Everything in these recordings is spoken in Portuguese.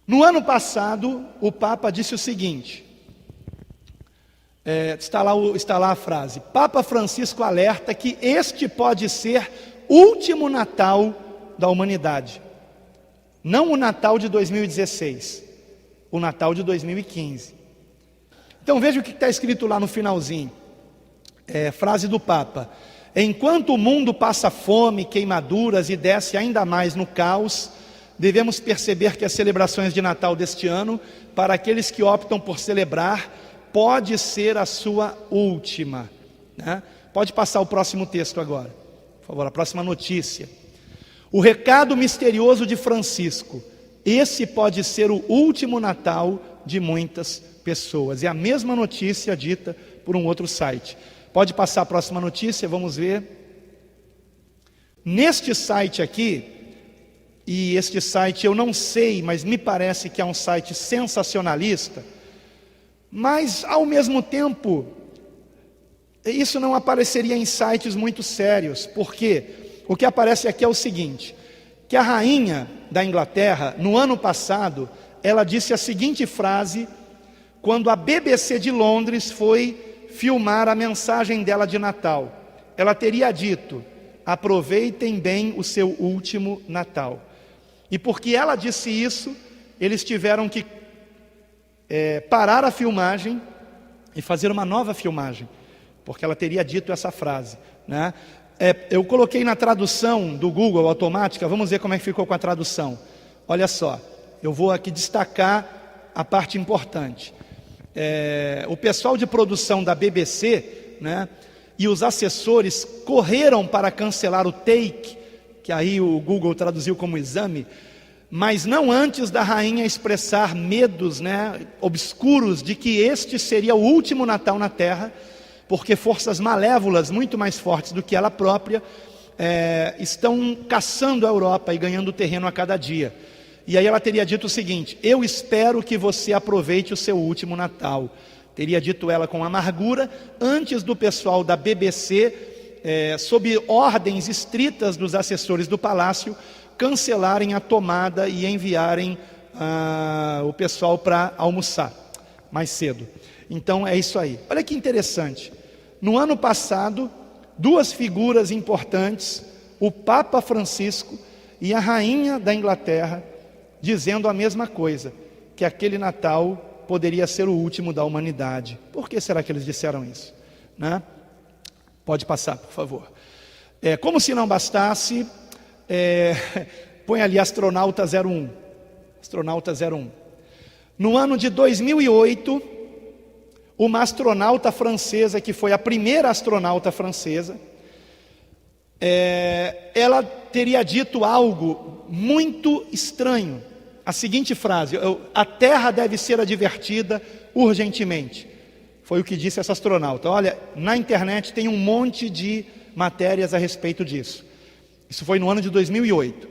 No ano passado, o Papa disse o seguinte, está lá a frase: Papa Francisco alerta que este pode ser o último Natal da humanidade. Não o Natal de 2016, o Natal de 2015. Então veja o que está escrito lá no finalzinho, frase do Papa: enquanto o mundo passa fome, queimaduras e desce ainda mais no caos, devemos perceber que as celebrações de Natal deste ano, para aqueles que optam por celebrar, pode ser a sua última, né? Pode passar o próximo texto agora, por favor, a próxima notícia. O recado misterioso de Francisco: esse pode ser o último Natal de muitas pessoas. É a mesma notícia dita por um outro site. Pode passar a próxima notícia, vamos ver. Neste site aqui, e este site eu não sei, mas me parece que é um site sensacionalista, mas ao mesmo tempo, isso não apareceria em sites muito sérios, porque o que aparece aqui é o seguinte, que a rainha da Inglaterra, no ano passado, ela disse a seguinte frase, quando a BBC de Londres foi filmar a mensagem dela de Natal. Ela teria dito: aproveitem bem o seu último Natal. E porque ela disse isso, eles tiveram que parar a filmagem e fazer uma nova filmagem, porque ela teria dito essa frase, né? Eu coloquei na tradução do Google automática, vamos ver como é que ficou com a tradução. Olha só, eu vou aqui destacar a parte importante. O pessoal de produção da BBC, né, e os assessores correram para cancelar o take, que aí o Google traduziu como exame, mas não antes da rainha expressar medos, né, obscuros de que este seria o último Natal na Terra, porque forças malévolas, muito mais fortes do que ela própria, estão caçando a Europa e ganhando terreno a cada dia. E aí ela teria dito o seguinte: eu espero que você aproveite o seu último Natal. Teria dito ela com amargura, antes do pessoal da BBC, sob ordens estritas dos assessores do palácio, cancelarem a tomada e enviarem o pessoal para almoçar mais cedo. Então é isso aí. Olha que interessante. No ano passado, duas figuras importantes, o Papa Francisco e a rainha da Inglaterra, dizendo a mesma coisa, que aquele Natal poderia ser o último da humanidade. Por que será que eles disseram isso, né? Pode passar, por favor. Como se não bastasse, põe ali Astronauta 01. Astronauta 01. No ano de 2008, uma astronauta francesa, que foi a primeira astronauta francesa, ela teria dito algo muito estranho. A seguinte frase: a Terra deve ser advertida urgentemente. Foi o que disse essa astronauta. Olha, na internet tem um monte de matérias a respeito disso. Isso foi no ano de 2008.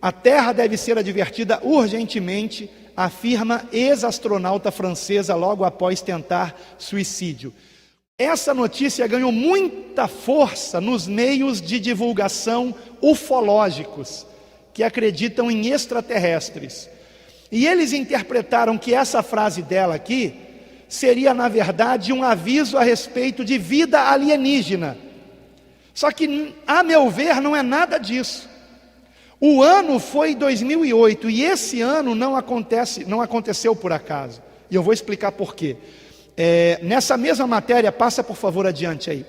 A Terra deve ser advertida urgentemente, afirma ex-astronauta francesa logo após tentar suicídio. Essa notícia ganhou muita força nos meios de divulgação ufológicos, que acreditam em extraterrestres. E eles interpretaram que essa frase dela aqui seria, na verdade, um aviso a respeito de vida alienígena. Só que, a meu ver, não é nada disso. O ano foi 2008 e esse ano não aconteceu por acaso. E eu vou explicar por quê. Nessa mesma matéria, passa por favor adiante aí.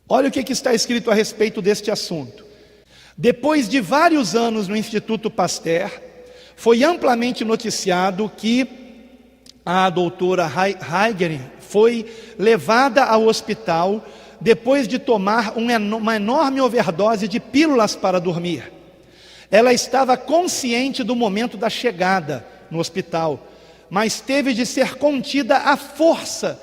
Olha o que está escrito a respeito deste assunto. Depois de vários anos no Instituto Pasteur, foi amplamente noticiado que a doutora Heiger foi levada ao hospital depois de tomar uma enorme overdose de pílulas para dormir. Ela estava consciente do momento da chegada no hospital, mas teve de ser contida à força,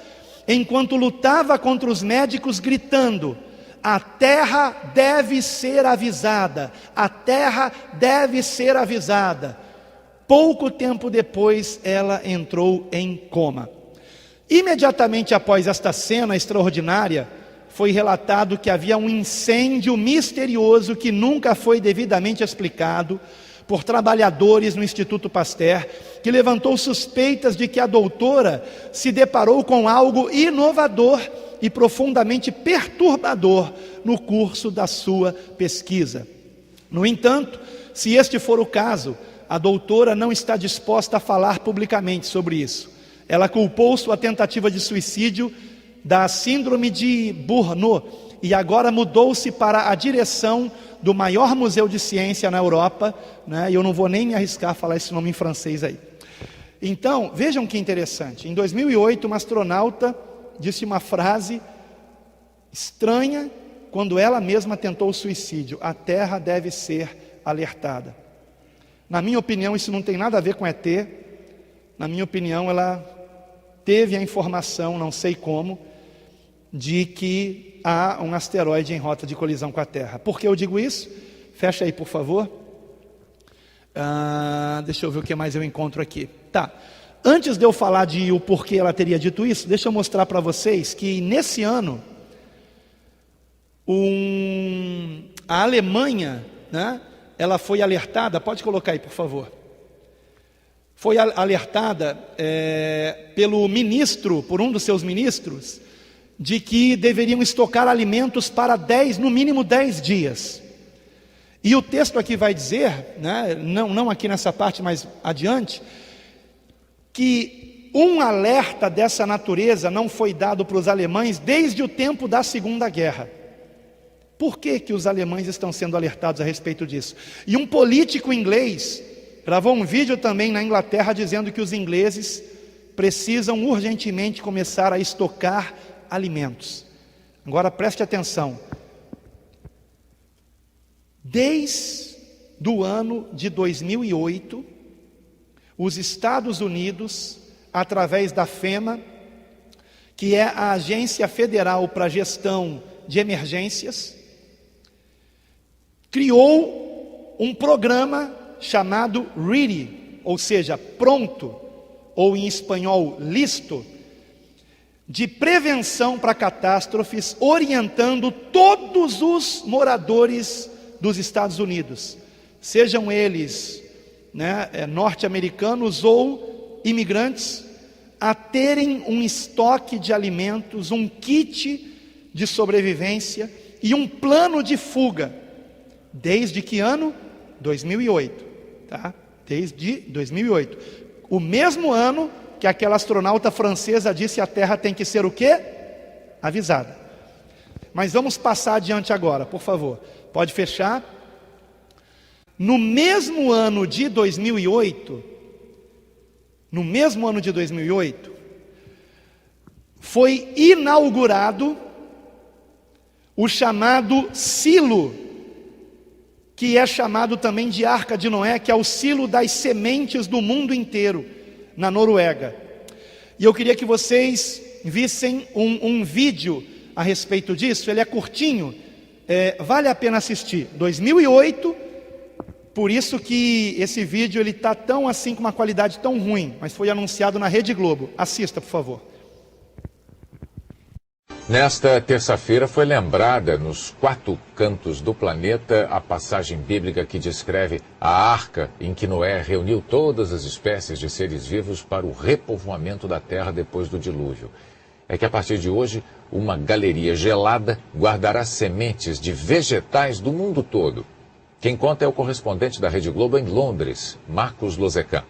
enquanto lutava contra os médicos gritando: a Terra deve ser avisada, a Terra deve ser avisada. Pouco tempo depois, ela entrou em coma. Imediatamente após esta cena extraordinária, foi relatado que havia um incêndio misterioso que nunca foi devidamente explicado, por trabalhadores no Instituto Pasteur, que levantou suspeitas de que a doutora se deparou com algo inovador e profundamente perturbador no curso da sua pesquisa. No entanto, se este for o caso, a doutora não está disposta a falar publicamente sobre isso. Ela culpou sua tentativa de suicídio da síndrome de Burnout e agora mudou-se para a direção do maior museu de ciência na Europa, né? E eu não vou nem me arriscar a falar esse nome em francês aí. Então, vejam que interessante. Em 2008, uma astronauta disse uma frase estranha quando ela mesma tentou o suicídio: a Terra deve ser alertada. Na minha opinião, isso não tem nada a ver com ET. Na minha opinião, ela teve a informação, não sei como, de que há um asteroide em rota de colisão com a Terra. Por que eu digo isso? Fecha aí, por favor. Deixa eu ver o que mais eu encontro aqui. Tá. Antes de eu falar de o porquê ela teria dito isso, deixa eu mostrar para vocês que nesse ano, a Alemanha, né, ela foi alertada, pode colocar aí, por favor. Foi alertada pelo ministro, por um dos seus ministros, de que deveriam estocar alimentos para no mínimo 10 dias. E o texto aqui vai dizer, né, não aqui nessa parte, mas adiante, que um alerta dessa natureza não foi dado para os alemães desde o tempo da Segunda Guerra. Por que que os alemães estão sendo alertados a respeito disso? E um político inglês gravou um vídeo também na Inglaterra dizendo que os ingleses precisam urgentemente começar a estocar alimentos. Agora preste atenção. Desde o ano de 2008, os Estados Unidos, através da FEMA, que é a Agência Federal para a Gestão de Emergências, criou um programa chamado READY, ou seja, pronto, ou em espanhol, listo, de prevenção para catástrofes, orientando todos os moradores dos Estados Unidos, sejam eles, né, norte-americanos ou imigrantes, a terem um estoque de alimentos, um kit de sobrevivência e um plano de fuga. Desde que ano? 2008, tá? Desde 2008. O mesmo ano que aquela astronauta francesa disse: a Terra tem que ser o quê? Avisada. Mas vamos passar adiante agora, por favor. Pode fechar. No mesmo ano de 2008, foi inaugurado o chamado silo, que é chamado também de Arca de Noé, que é o silo das sementes do mundo inteiro, na Noruega. E eu queria que vocês vissem um vídeo a respeito disso. Ele é curtinho, vale a pena assistir. 2008, por isso que esse vídeo ele está tão assim, com uma qualidade tão ruim, mas foi anunciado na Rede Globo. Assista, por favor. Nesta terça-feira foi lembrada nos 4 cantos do planeta a passagem bíblica que descreve a arca em que Noé reuniu todas as espécies de seres vivos para o repovoamento da terra depois do dilúvio. É que a partir de hoje, uma galeria gelada guardará sementes de vegetais do mundo todo. Quem conta é o correspondente da Rede Globo em Londres, Marcos Lozecan.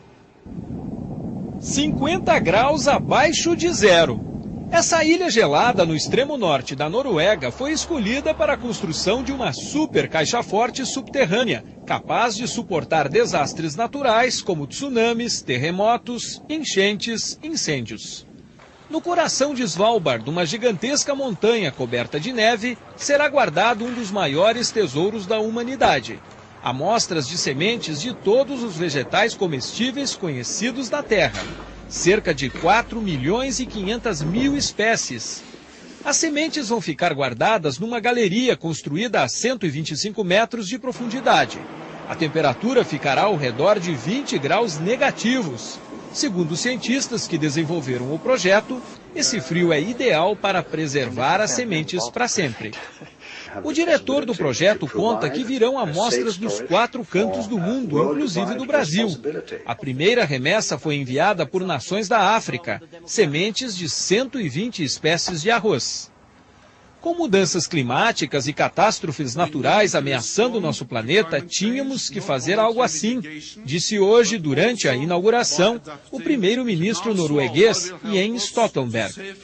50 graus abaixo de zero. Essa ilha gelada no extremo norte da Noruega foi escolhida para a construção de uma super caixa-forte subterrânea, capaz de suportar desastres naturais como tsunamis, terremotos, enchentes, incêndios. No coração de Svalbard, uma gigantesca montanha coberta de neve, será guardado um dos maiores tesouros da humanidade. Amostras de sementes de todos os vegetais comestíveis conhecidos da Terra. Cerca de 4.500.000 espécies. As sementes vão ficar guardadas numa galeria construída a 125 metros de profundidade. A temperatura ficará ao redor de 20 graus negativos. Segundo os cientistas que desenvolveram o projeto, esse frio é ideal para preservar as sementes para sempre. O diretor do projeto conta que virão amostras dos 4 cantos do mundo, inclusive do Brasil. A primeira remessa foi enviada por nações da África, sementes de 120 espécies de arroz. Com mudanças climáticas e catástrofes naturais ameaçando nosso planeta, tínhamos que fazer algo assim, disse hoje, durante a inauguração, o primeiro-ministro norueguês Jens Stoltenberg.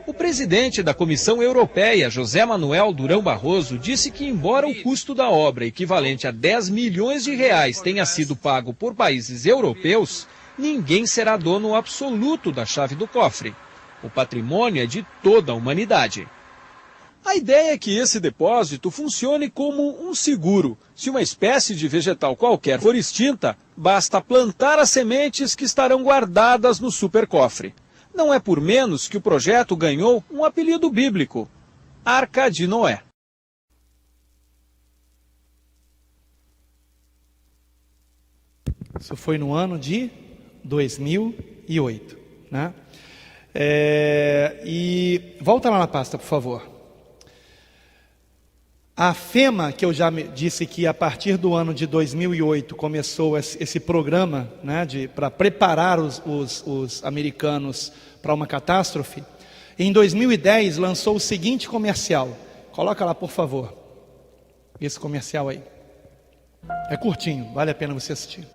O presidente da Comissão Europeia, José Manuel Durão Barroso, disse que, embora o custo da obra, equivalente a 10 milhões de reais, tenha sido pago por países europeus, ninguém será dono absoluto da chave do cofre. O patrimônio é de toda a humanidade. A ideia é que esse depósito funcione como um seguro. Se uma espécie de vegetal qualquer for extinta, basta plantar as sementes que estarão guardadas no supercofre. Não é por menos que o projeto ganhou um apelido bíblico: Arca de Noé. Isso foi no ano de 2008, né? E volta lá na pasta, por favor. A FEMA, que eu já disse que a partir do ano de 2008 começou esse programa, né, para preparar os americanos para uma catástrofe, em 2010 lançou o seguinte comercial. Coloca lá, por favor, esse comercial aí. É curtinho, vale a pena você assistir.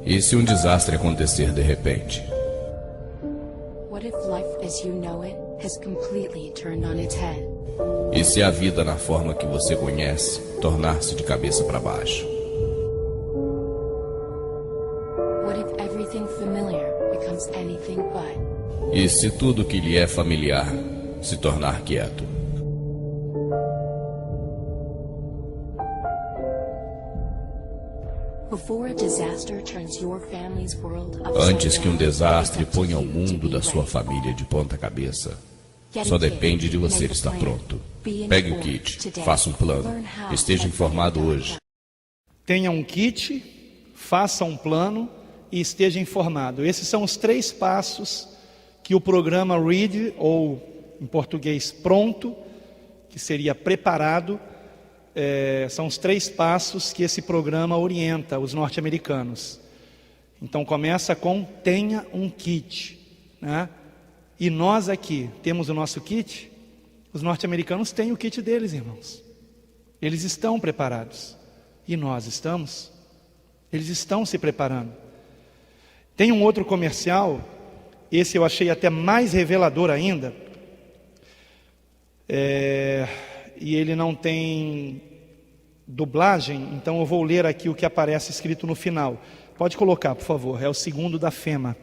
E se um desastre acontecer de repente? E se a vida na forma que você conhece tornar-se de cabeça para baixo? E se tudo que lhe é familiar se tornar quieto? Antes que um desastre ponha o mundo da sua família de ponta cabeça, só depende de você estar pronto. Pegue o kit, faça um plano, esteja informado hoje. Tenha um kit, faça um plano e esteja informado. Esses são os 3 passos que o programa READY, ou em português pronto, que seria preparado, são os 3 passos que esse programa orienta os norte-americanos. Então começa com tenha um kit, né? E nós aqui temos o nosso kit. Os norte-americanos têm o kit deles, irmãos. Eles estão preparados. E nós estamos? Eles estão se preparando. Tem um outro comercial, esse eu achei até mais revelador ainda, e ele não tem dublagem, então eu vou ler aqui o que aparece escrito no final. Pode colocar, por favor, é o segundo da FEMA.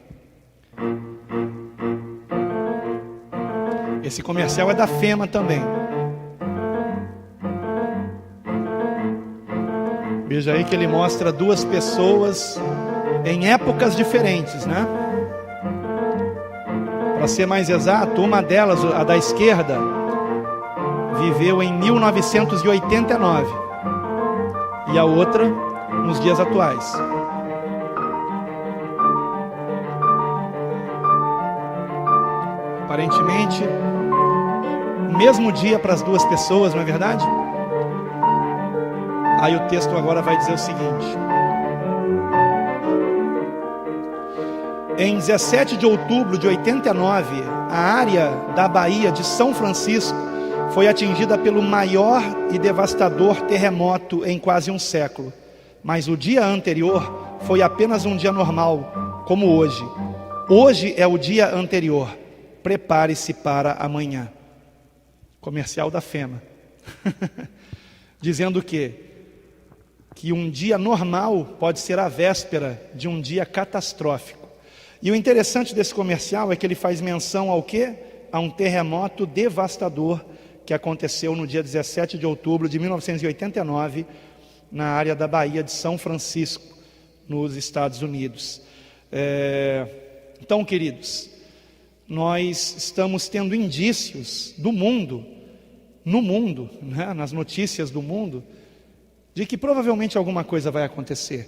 Esse comercial é da FEMA também. Veja aí que ele mostra 2 pessoas em épocas diferentes, né? Para ser mais exato, uma delas, a da esquerda, viveu em 1989 e a outra nos dias atuais. Aparentemente, mesmo dia para as 2 pessoas, não é verdade? Aí o texto agora vai dizer o seguinte: em 17 de outubro de 89, a área da Baía de São Francisco foi atingida pelo maior e devastador terremoto em quase um século. Mas o dia anterior foi apenas um dia normal, como hoje. Hoje é o dia anterior. Prepare-se para amanhã. Comercial da FEMA. Dizendo que um dia normal pode ser a véspera de um dia catastrófico. E o interessante desse comercial é que ele faz menção ao quê? A um terremoto devastador que aconteceu no dia 17 de outubro de 1989, na área da Baía de São Francisco, nos Estados Unidos. Então, queridos, nós estamos tendo indícios do mundo no mundo, né, nas notícias do mundo, de que provavelmente alguma coisa vai acontecer.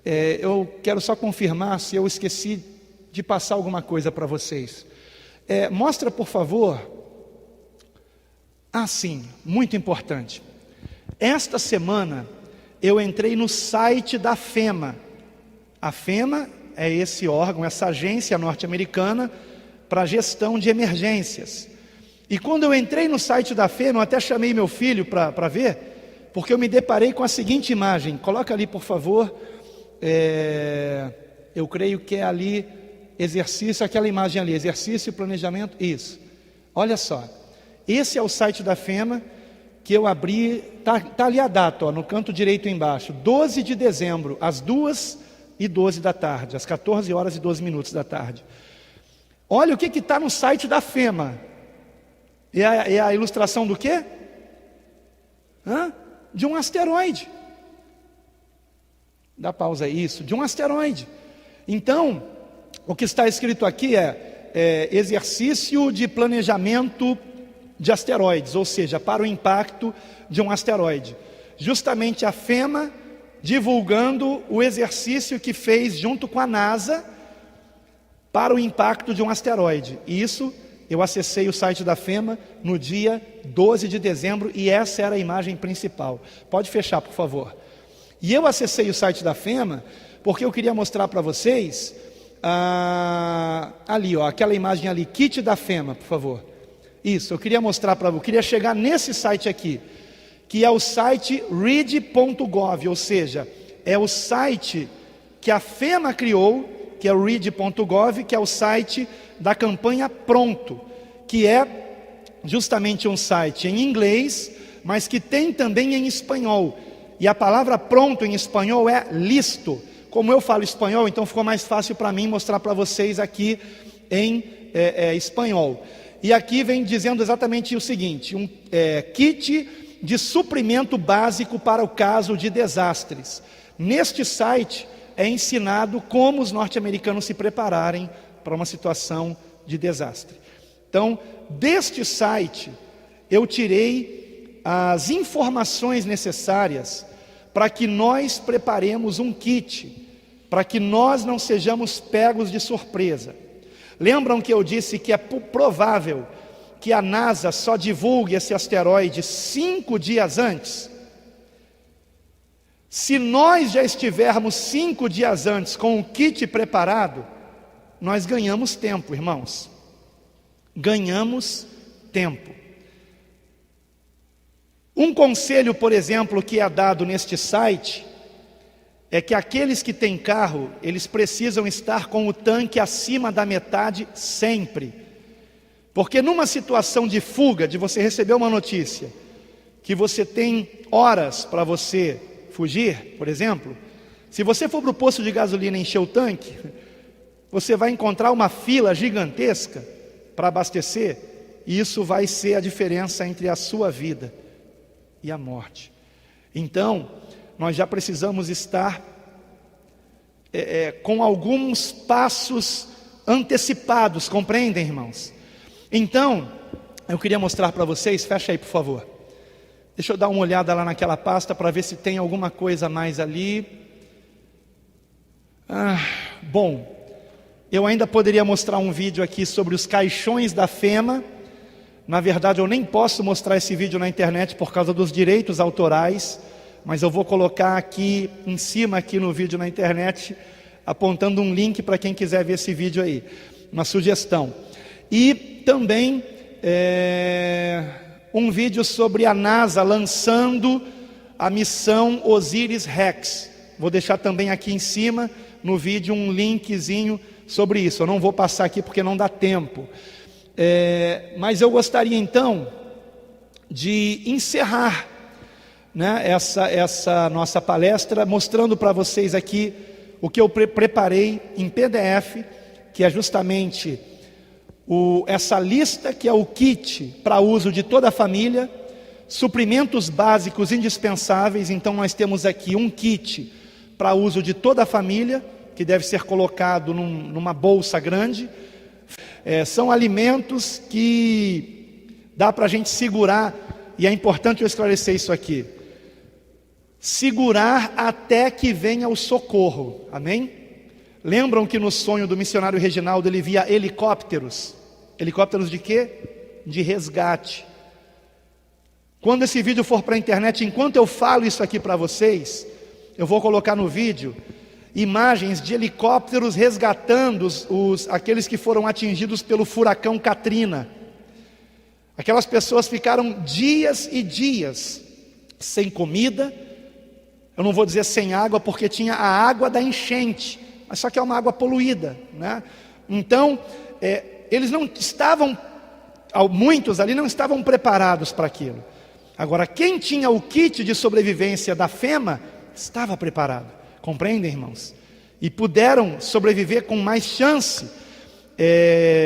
Eu quero só confirmar se eu esqueci de passar alguma coisa para vocês. Mostra, por favor. Sim, muito importante. Esta semana eu entrei no site da FEMA. A FEMA é esse órgão, essa agência norte-americana para gestão de emergências. E quando eu entrei no site da FEMA, eu até chamei meu filho para ver, porque eu me deparei com a seguinte imagem. Coloca ali, por favor. Eu creio que é ali, exercício, aquela imagem ali, exercício e planejamento, isso. Olha só, esse é o site da FEMA, que eu abri, tá ali a data, no canto direito embaixo, 12 de dezembro, às 2h12 da tarde, às 14h12 da tarde. Olha o que está no site da FEMA. É a ilustração do quê? De um asteroide. Dá pausa aí, isso, de um asteroide. Então, o que está escrito aqui é exercício de planejamento de asteroides, ou seja, para o impacto de um asteroide. Justamente a FEMA divulgando o exercício que fez junto com a NASA para o impacto de um asteroide. E isso, eu acessei o site da FEMA no dia 12 de dezembro e essa era a imagem principal. Pode fechar, por favor. E eu acessei o site da FEMA porque eu queria mostrar para vocês ali, aquela imagem ali, kit da FEMA, por favor. Isso, eu queria mostrar para vocês, eu queria chegar nesse site aqui, que é o site read.gov, ou seja, é o site que a FEMA criou, que é o read.gov, que é o site da campanha Pronto, que é justamente um site em inglês, mas que tem também em espanhol. E a palavra pronto em espanhol é listo. Como eu falo espanhol, então ficou mais fácil para mim mostrar para vocês aqui em espanhol. E aqui vem dizendo exatamente o seguinte: kit de suprimento básico para o caso de desastres. Neste site é ensinado como os norte-americanos se prepararem para uma situação de desastre. Então, deste site, eu tirei as informações necessárias para que nós preparemos um kit, para que nós não sejamos pegos de surpresa. Lembram que eu disse que é provável que a NASA só divulgue esse asteroide 5 dias antes? Se nós já estivermos 5 dias antes com o kit preparado, nós ganhamos tempo, irmãos. Ganhamos tempo. Um conselho, por exemplo, que é dado neste site, é que aqueles que têm carro, eles precisam estar com o tanque acima da metade sempre. Porque numa situação de fuga, de você receber uma notícia, que você tem horas para você fugir, por exemplo, se você for para o posto de gasolina e encher o tanque, você vai encontrar uma fila gigantesca para abastecer, e isso vai ser a diferença entre a sua vida e a morte. Então, nós já precisamos estar com alguns passos antecipados, compreendem, irmãos? Então, eu queria mostrar para vocês, fecha aí por favor. Deixa eu dar uma olhada lá naquela pasta para ver se tem alguma coisa mais ali. Bom, eu ainda poderia mostrar um vídeo aqui sobre os caixões da FEMA. Na verdade, eu nem posso mostrar esse vídeo na internet por causa dos direitos autorais, mas eu vou colocar aqui em cima, aqui no vídeo na internet, apontando um link para quem quiser ver esse vídeo aí, uma sugestão. E também um vídeo sobre a NASA lançando a missão Osiris-Rex. Vou deixar também aqui em cima, no vídeo, um linkzinho sobre isso. Eu não vou passar aqui porque não dá tempo. Mas eu gostaria então de encerrar, né, essa nossa palestra, mostrando para vocês aqui o que eu preparei em PDF, que é justamente essa lista, que é o kit para uso de toda a família, suprimentos básicos indispensáveis. Então nós temos aqui um kit para uso de toda a família, que deve ser colocado numa bolsa grande. São alimentos que dá para a gente segurar E é importante eu esclarecer isso aqui. Segurar até que venha o socorro, amém? Lembram que no sonho do missionário Reginaldo ele via helicópteros? Helicópteros de quê? De resgate. Quando esse vídeo for para a internet, enquanto eu falo isso aqui para vocês, eu vou colocar no vídeo imagens de helicópteros resgatando aqueles que foram atingidos pelo furacão Katrina. Aquelas pessoas ficaram dias e dias sem comida. Eu não vou dizer sem água, porque tinha a água da enchente, mas só que é uma água poluída, né? Então, eles não estavam, muitos ali não estavam preparados para aquilo. Agora, quem tinha o kit de sobrevivência da FEMA, estava preparado. Compreendem, irmãos? E puderam sobreviver com mais chance,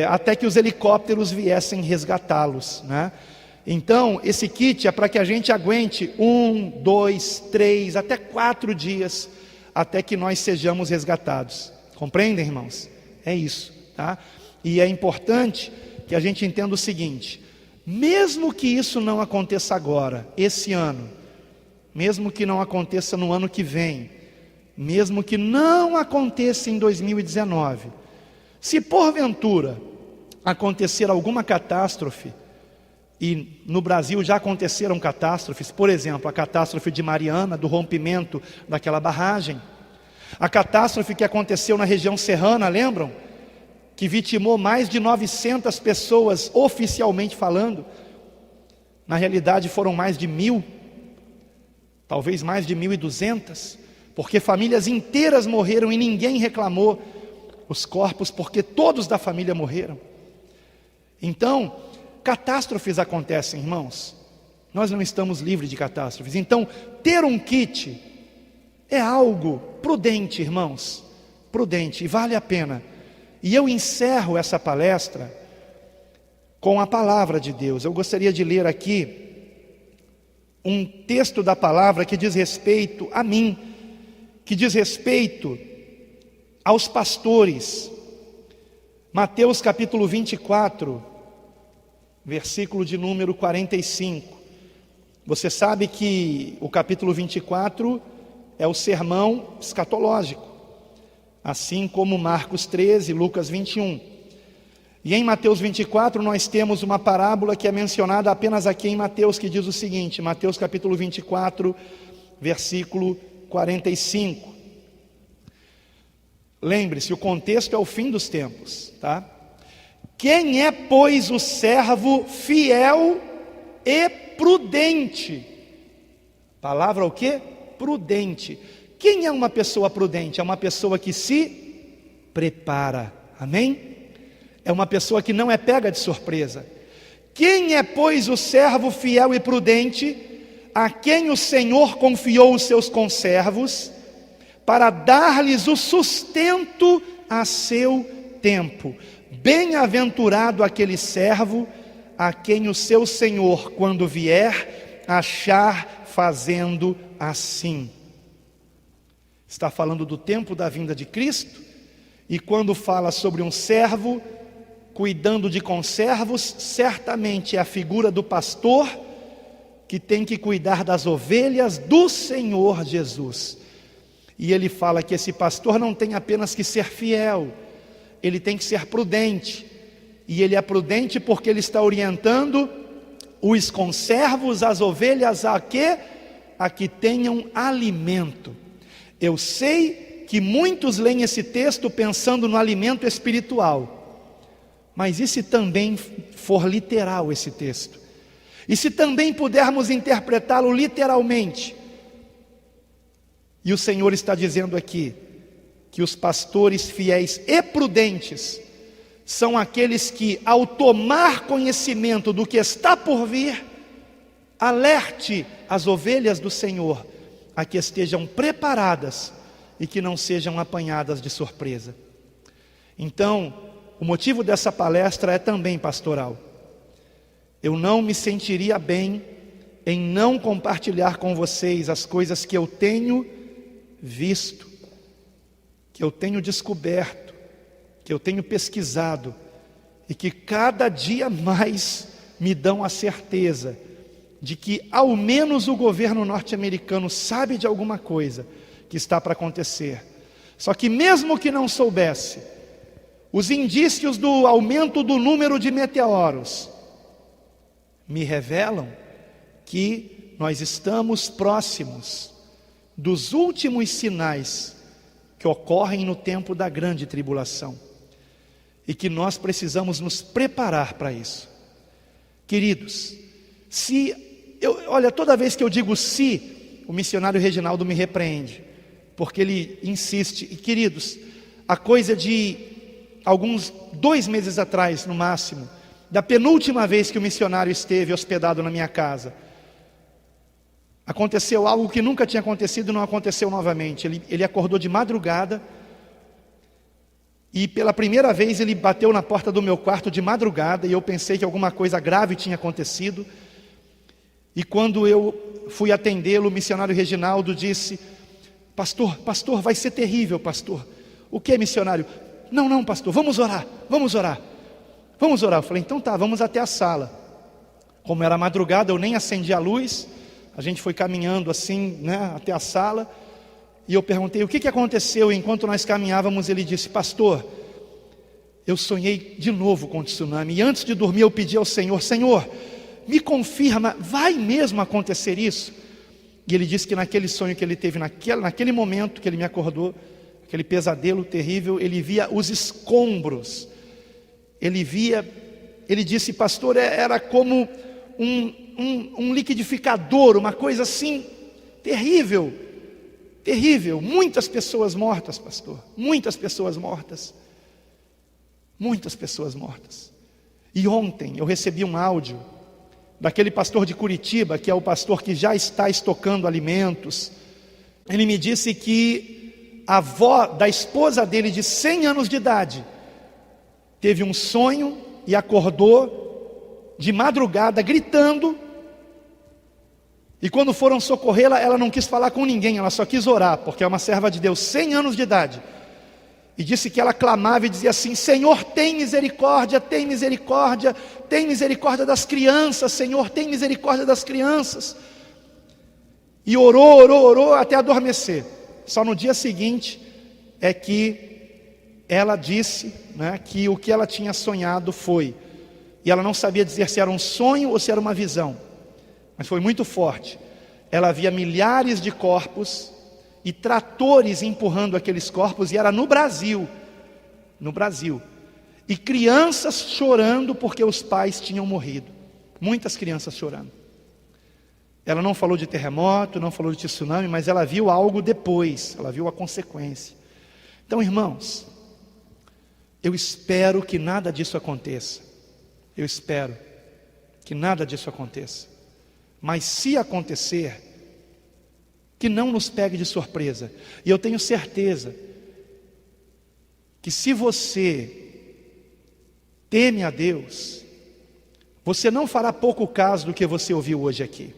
até que os helicópteros viessem resgatá-los, né? Então, esse kit é para que a gente aguente 1, 2, 3, até 4 dias, até que nós sejamos resgatados. Compreendem, irmãos? É isso, tá? E é importante que a gente entenda o seguinte: mesmo que isso não aconteça agora, esse ano, mesmo que não aconteça no ano que vem, mesmo que não aconteça em 2019, se porventura acontecer alguma catástrofe, e no Brasil já aconteceram catástrofes, por exemplo, a catástrofe de Mariana, do rompimento daquela barragem, a catástrofe que aconteceu na região serrana, lembram? Que vitimou mais de 900 pessoas, oficialmente falando. Na realidade foram mais de 1.000, talvez mais de 1.200, porque famílias inteiras morreram e ninguém reclamou os corpos, porque todos da família morreram. Então, catástrofes acontecem, irmãos. Nós não estamos livres de catástrofes. Então, ter um kit é algo prudente, irmãos. Prudente, e vale a pena. E eu encerro essa palestra com a palavra de Deus. Eu gostaria de ler aqui um texto da palavra que diz respeito a mim, que diz respeito aos pastores. Mateus capítulo 24, versículo de número 45. Você sabe que o capítulo 24 é o sermão escatológico, assim como Marcos 13, Lucas 21. E em Mateus 24 nós temos uma parábola que é mencionada apenas aqui em Mateus, que diz o seguinte, Mateus capítulo 24, versículo 45. Lembre-se, o contexto é o fim dos tempos, tá? Quem é, pois, o servo fiel e prudente? Palavra o quê? Prudente. Quem é uma pessoa prudente? É uma pessoa que se prepara, amém? É uma pessoa que não é pega de surpresa. Quem é, pois, o servo fiel e prudente, a quem o Senhor confiou os seus conservos, para dar-lhes o sustento a seu tempo? Bem-aventurado aquele servo a quem o seu Senhor, quando vier, achar fazendo assim. Está falando do tempo da vinda de Cristo, e quando fala sobre um servo cuidando de conservos, certamente é a figura do pastor que tem que cuidar das ovelhas do Senhor Jesus. E ele fala que esse pastor não tem apenas que ser fiel, ele tem que ser prudente. E ele é prudente porque ele está orientando os conservos, as ovelhas, a quê? A que tenham alimento. Eu sei que muitos leem esse texto pensando no alimento espiritual, mas e se também for literal esse texto? E se também pudermos interpretá-lo literalmente? E o Senhor está dizendo aqui que os pastores fiéis e prudentes são aqueles que, ao tomar conhecimento do que está por vir, alerte as ovelhas do Senhor a que estejam preparadas e que não sejam apanhadas de surpresa. Então, o motivo dessa palestra é também pastoral. Eu não me sentiria bem em não compartilhar com vocês as coisas que eu tenho visto, que eu tenho descoberto, que eu tenho pesquisado, e que cada dia mais me dão a certeza de que ao menos o governo norte-americano sabe de alguma coisa que está para acontecer. Só que mesmo que não soubesse, os indícios do aumento do número de meteoros me revelam que nós estamos próximos dos últimos sinais que ocorrem no tempo da grande tribulação, e que nós precisamos nos preparar para isso. Queridos, olha, toda vez que eu digo se, o missionário Reginaldo me repreende, porque ele insiste. E queridos, a coisa de alguns 2 meses atrás, no máximo, da penúltima vez que o missionário esteve hospedado na minha casa, aconteceu algo que nunca tinha acontecido e não aconteceu novamente. Ele acordou de madrugada e pela primeira vez ele bateu na porta do meu quarto de madrugada, e eu pensei que alguma coisa grave tinha acontecido. E quando eu fui atendê-lo, o missionário Reginaldo disse: pastor, vai ser terrível, pastor. O que, missionário? Não, pastor, vamos orar. Eu falei, então tá, vamos até a sala. Como era madrugada, eu nem acendi a luz. A gente foi caminhando assim, até a sala. E eu perguntei, o que aconteceu? E enquanto nós caminhávamos, ele disse: pastor, eu sonhei de novo com o tsunami. E antes de dormir eu pedi ao Senhor: Senhor, me confirma, vai mesmo acontecer isso? E ele disse que naquele sonho que ele teve, naquele momento que ele me acordou, aquele pesadelo terrível, ele via os escombros. Ele disse, pastor, era como um liquidificador, uma coisa assim, terrível. Muitas pessoas mortas, pastor, muitas pessoas mortas. E ontem eu recebi um áudio daquele pastor de Curitiba, que é o pastor que já está estocando alimentos. Ele me disse que a avó da esposa dele, de 100 anos de idade, teve um sonho e acordou de madrugada gritando. E quando foram socorrê-la, ela não quis falar com ninguém, ela só quis orar, porque é uma serva de Deus, 100 anos de idade. E disse que ela clamava e dizia assim: Senhor, tem misericórdia, tem misericórdia, tem misericórdia das crianças, Senhor, tem misericórdia das crianças. E orou até adormecer. Só no dia seguinte é que ela disse, que o que ela tinha sonhado foi, e ela não sabia dizer se era um sonho ou se era uma visão, mas foi muito forte. Ela via milhares de corpos e tratores empurrando aqueles corpos, e era no Brasil, e crianças chorando porque os pais tinham morrido, muitas crianças chorando. Ela não falou de terremoto, não falou de tsunami, mas ela viu algo depois, ela viu a consequência. Então, irmãos, eu espero que nada disso aconteça, mas se acontecer, que não nos pegue de surpresa. E eu tenho certeza que se você teme a Deus, você não fará pouco caso do que você ouviu hoje aqui.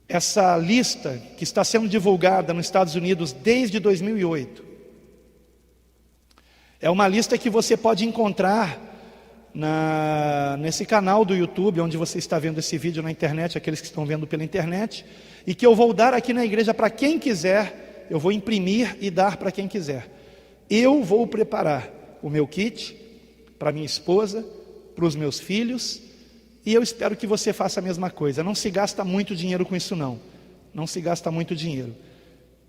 Essa lista que está sendo divulgada nos Estados Unidos desde 2008, é uma lista que você pode encontrar nesse canal do YouTube, onde você está vendo esse vídeo na internet, aqueles que estão vendo pela internet, e que eu vou dar aqui na igreja para quem quiser. Eu vou imprimir e dar para quem quiser. Eu vou preparar o meu kit para minha esposa, para os meus filhos, e eu espero que você faça a mesma coisa. Não se gasta muito dinheiro com isso não se gasta muito dinheiro,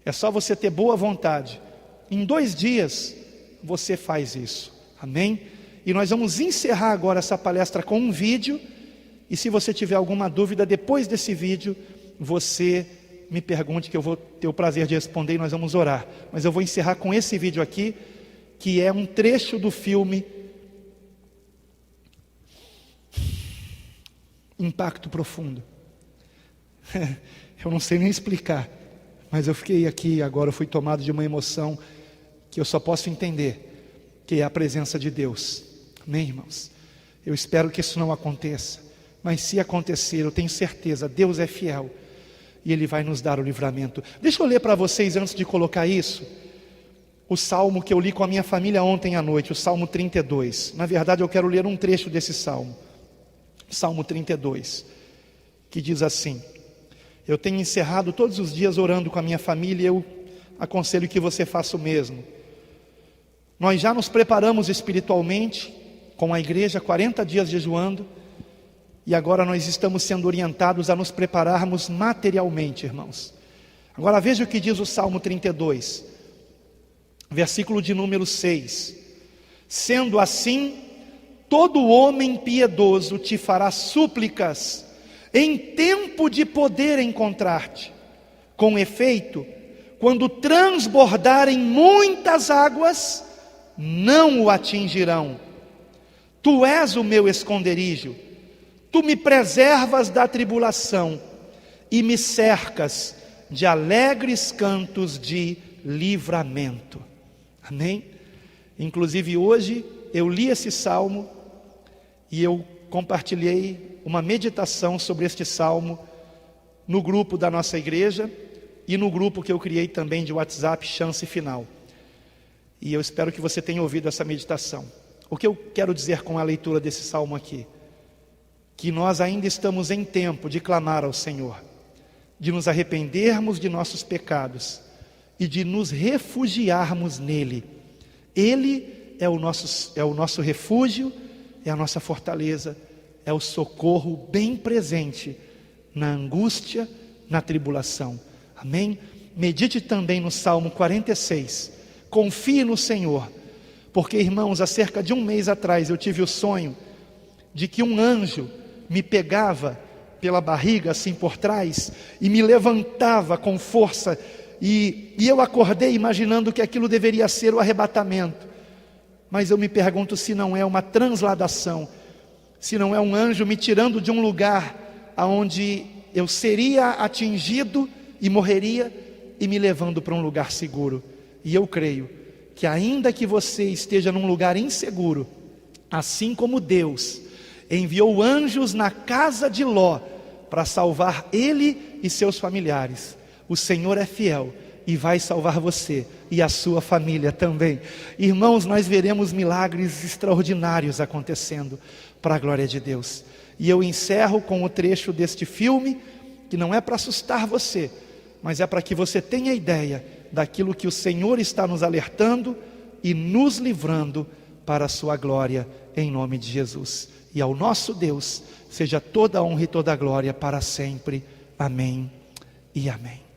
é só você ter boa vontade. Em 2 dias você faz isso, amém? E nós vamos encerrar agora essa palestra com um vídeo, e se você tiver alguma dúvida depois desse vídeo, você me pergunte, que eu vou ter o prazer de responder, e nós vamos orar. Mas eu vou encerrar com esse vídeo aqui, que é um trecho do filme Impacto Profundo. Eu não sei nem explicar, mas eu fiquei aqui agora, eu fui tomado de uma emoção que eu só posso entender, que é a presença de Deus. Amém, irmãos? Eu espero que isso não aconteça, mas se acontecer, eu tenho certeza, Deus é fiel e Ele vai nos dar o livramento. Deixa eu ler para vocês, antes de colocar isso, o salmo que eu li com a minha família ontem à noite, o Salmo 32. Na verdade, eu quero ler um trecho desse salmo, Salmo 32. que diz assim: eu tenho encerrado todos os dias orando com a minha família, e eu aconselho que você faça o mesmo. Nós já nos preparamos espiritualmente, com a igreja, 40 dias jejuando, e agora nós estamos sendo orientados a nos prepararmos materialmente, irmãos. Agora veja o que diz o Salmo 32, versículo de número 6. Sendo assim, todo homem piedoso te fará súplicas em tempo de poder encontrar-te. Com efeito, quando transbordarem muitas águas, não o atingirão. Tu és o meu esconderijo, tu me preservas da tribulação e me cercas de alegres cantos de livramento. Amém? Inclusive hoje eu li esse salmo e eu compartilhei uma meditação sobre este salmo no grupo da nossa igreja e no grupo que eu criei também de WhatsApp, Chance Final. E eu espero que você tenha ouvido essa meditação. O que eu quero dizer com a leitura desse salmo aqui? Que nós ainda estamos em tempo de clamar ao Senhor, de nos arrependermos de nossos pecados e de nos refugiarmos nele. Ele é o nosso refúgio, é a nossa fortaleza, é o socorro bem presente na angústia, na tribulação. Amém? Medite também no Salmo 46. Confie no Senhor, porque, irmãos, há cerca de um mês atrás eu tive o sonho de que um anjo me pegava pela barriga, assim por trás, e me levantava com força, e eu acordei imaginando que aquilo deveria ser o arrebatamento. Mas eu me pergunto se não é uma transladação, se não é um anjo me tirando de um lugar onde eu seria atingido e morreria, e me levando para um lugar seguro. E eu creio que ainda que você esteja num lugar inseguro, assim como Deus enviou anjos na casa de Ló para salvar ele e seus familiares, o Senhor é fiel e vai salvar você e a sua família também. Irmãos, nós veremos milagres extraordinários acontecendo para a glória de Deus. E eu encerro com o trecho deste filme, que não é para assustar você, mas é para que você tenha ideia daquilo que o Senhor está nos alertando e nos livrando para a sua glória, em nome de Jesus. E ao nosso Deus seja toda a honra e toda a glória para sempre. Amém e amém.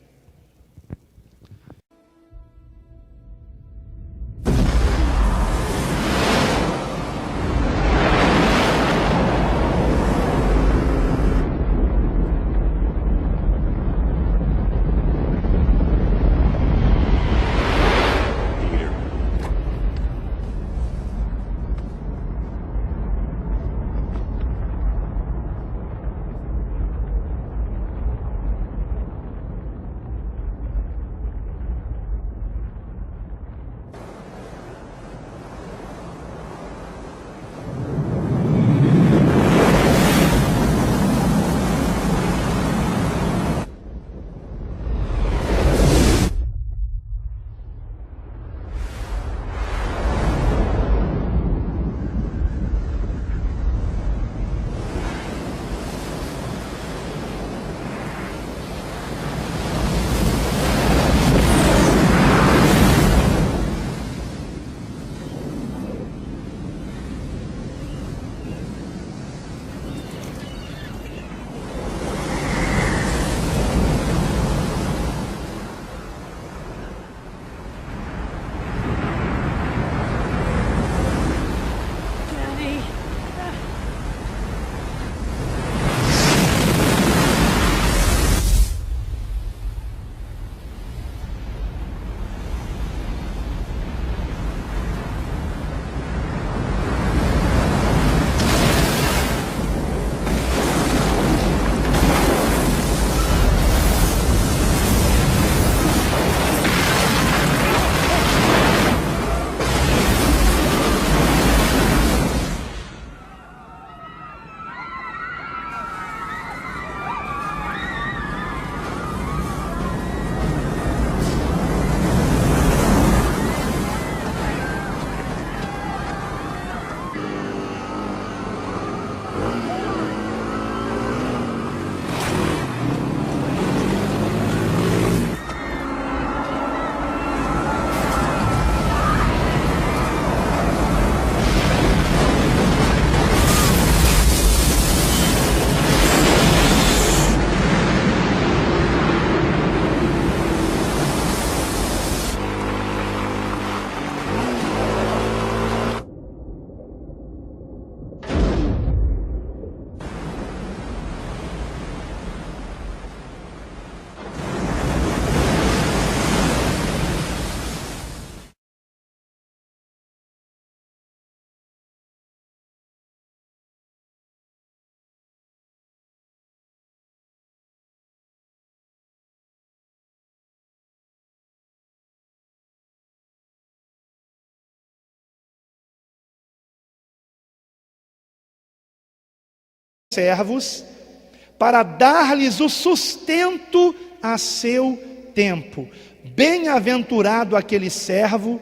servos para dar-lhes o sustento a seu tempo. Bem-aventurado aquele servo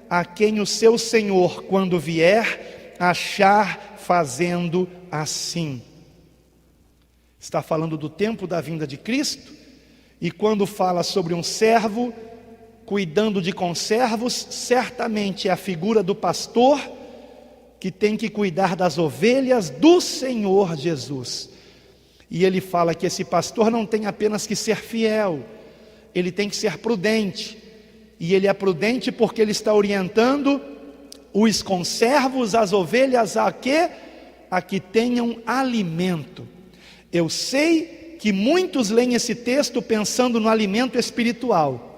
a quem o seu senhor, quando vier, achar fazendo assim. Está falando do tempo da vinda de Cristo, e quando fala sobre um servo cuidando de conservos, certamente é a figura do pastor que tem que cuidar das ovelhas do Senhor Jesus. E ele fala que esse pastor não tem apenas que ser fiel, ele tem que ser prudente. E ele é prudente porque ele está orientando os conservos, as ovelhas, a quê? A que tenham alimento. Eu sei que muitos leem esse texto pensando no alimento espiritual.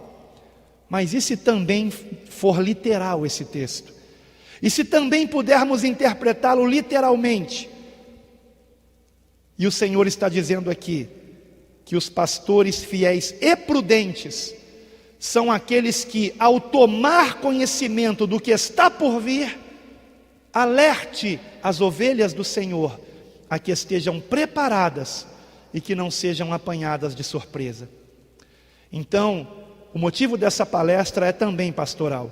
Mas e se também for literal esse texto? E se também pudermos interpretá-lo literalmente? E o Senhor está dizendo aqui que os pastores fiéis e prudentes são aqueles que, ao tomar conhecimento do que está por vir, alerte as ovelhas do Senhor a que estejam preparadas e que não sejam apanhadas de surpresa. Então, o motivo dessa palestra é também pastoral.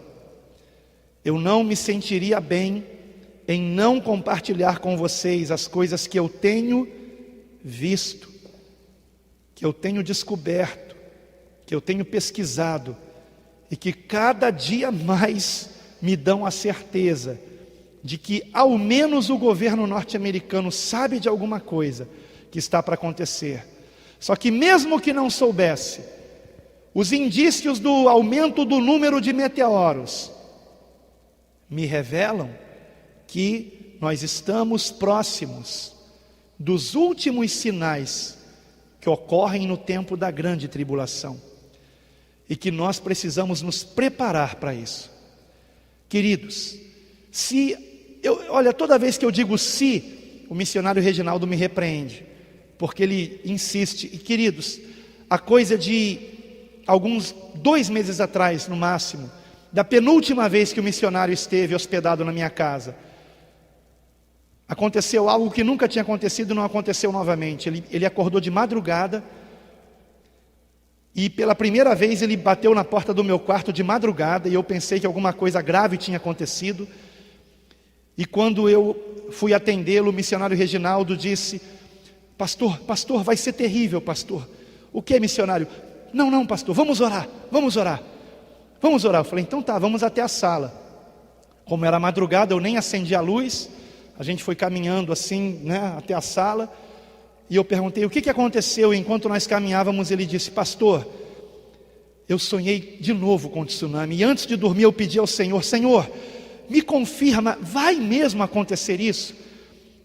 Eu não me sentiria bem em não compartilhar com vocês as coisas que eu tenho visto, que eu tenho descoberto, que eu tenho pesquisado, e que cada dia mais me dão a certeza de que ao menos o governo norte-americano sabe de alguma coisa que está para acontecer. Só que mesmo que não soubesse, os indícios do aumento do número de meteoros me revelam que nós estamos próximos dos últimos sinais que ocorrem no tempo da grande tribulação, e que nós precisamos nos preparar para isso. Queridos, olha, toda vez que eu digo se, o missionário Reginaldo me repreende, porque ele insiste. E queridos, a coisa de alguns 2 meses atrás, no máximo, da penúltima vez que o missionário esteve hospedado na minha casa, aconteceu algo que nunca tinha acontecido, não aconteceu novamente. Ele acordou de madrugada, e pela primeira vez ele bateu na porta do meu quarto de madrugada, e eu pensei que alguma coisa grave tinha acontecido. E quando eu fui atendê-lo, o missionário Reginaldo disse: pastor, vai ser terrível, pastor. O que, missionário? Não, pastor, vamos orar. Eu falei, então tá, vamos até a sala. Como era madrugada, eu nem acendi a luz. A gente foi caminhando assim, né, até a sala. E eu perguntei, o que aconteceu? Enquanto nós caminhávamos, ele disse: pastor, eu sonhei de novo com o tsunami. E antes de dormir eu pedi ao Senhor: Senhor, me confirma, vai mesmo acontecer isso?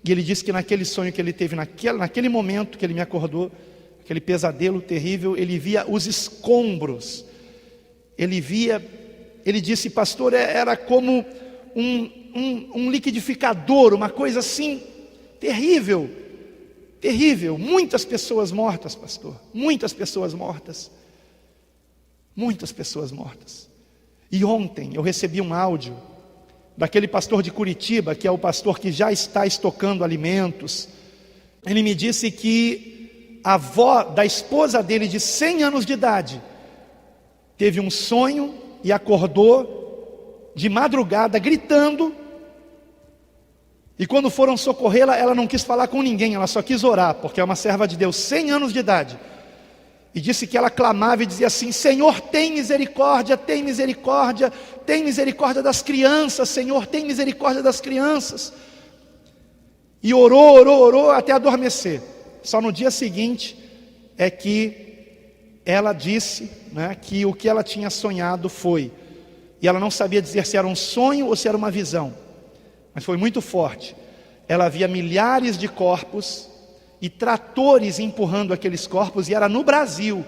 E ele disse que naquele sonho que ele teve, naquele momento que ele me acordou, aquele pesadelo terrível, ele via os escombros. Ele disse, pastor, era como um liquidificador, uma coisa assim, terrível, muitas pessoas mortas, pastor, muitas pessoas mortas. E ontem eu recebi um áudio daquele pastor de Curitiba, que é o pastor que já está estocando alimentos. Ele me disse que a avó da esposa dele, de 100 anos de idade, teve um sonho e acordou de madrugada gritando, e quando foram socorrê-la, ela não quis falar com ninguém, ela só quis orar, porque é uma serva de Deus, 100 anos de idade. E disse que ela clamava e dizia assim: Senhor, tem misericórdia das crianças, Senhor, tem misericórdia das crianças. E orou até adormecer. Só no dia seguinte é que ela disse, né, que o que ela tinha sonhado foi, e ela não sabia dizer se era um sonho ou se era uma visão, mas foi muito forte. Ela via milhares de corpos e tratores empurrando aqueles corpos, e era no Brasil,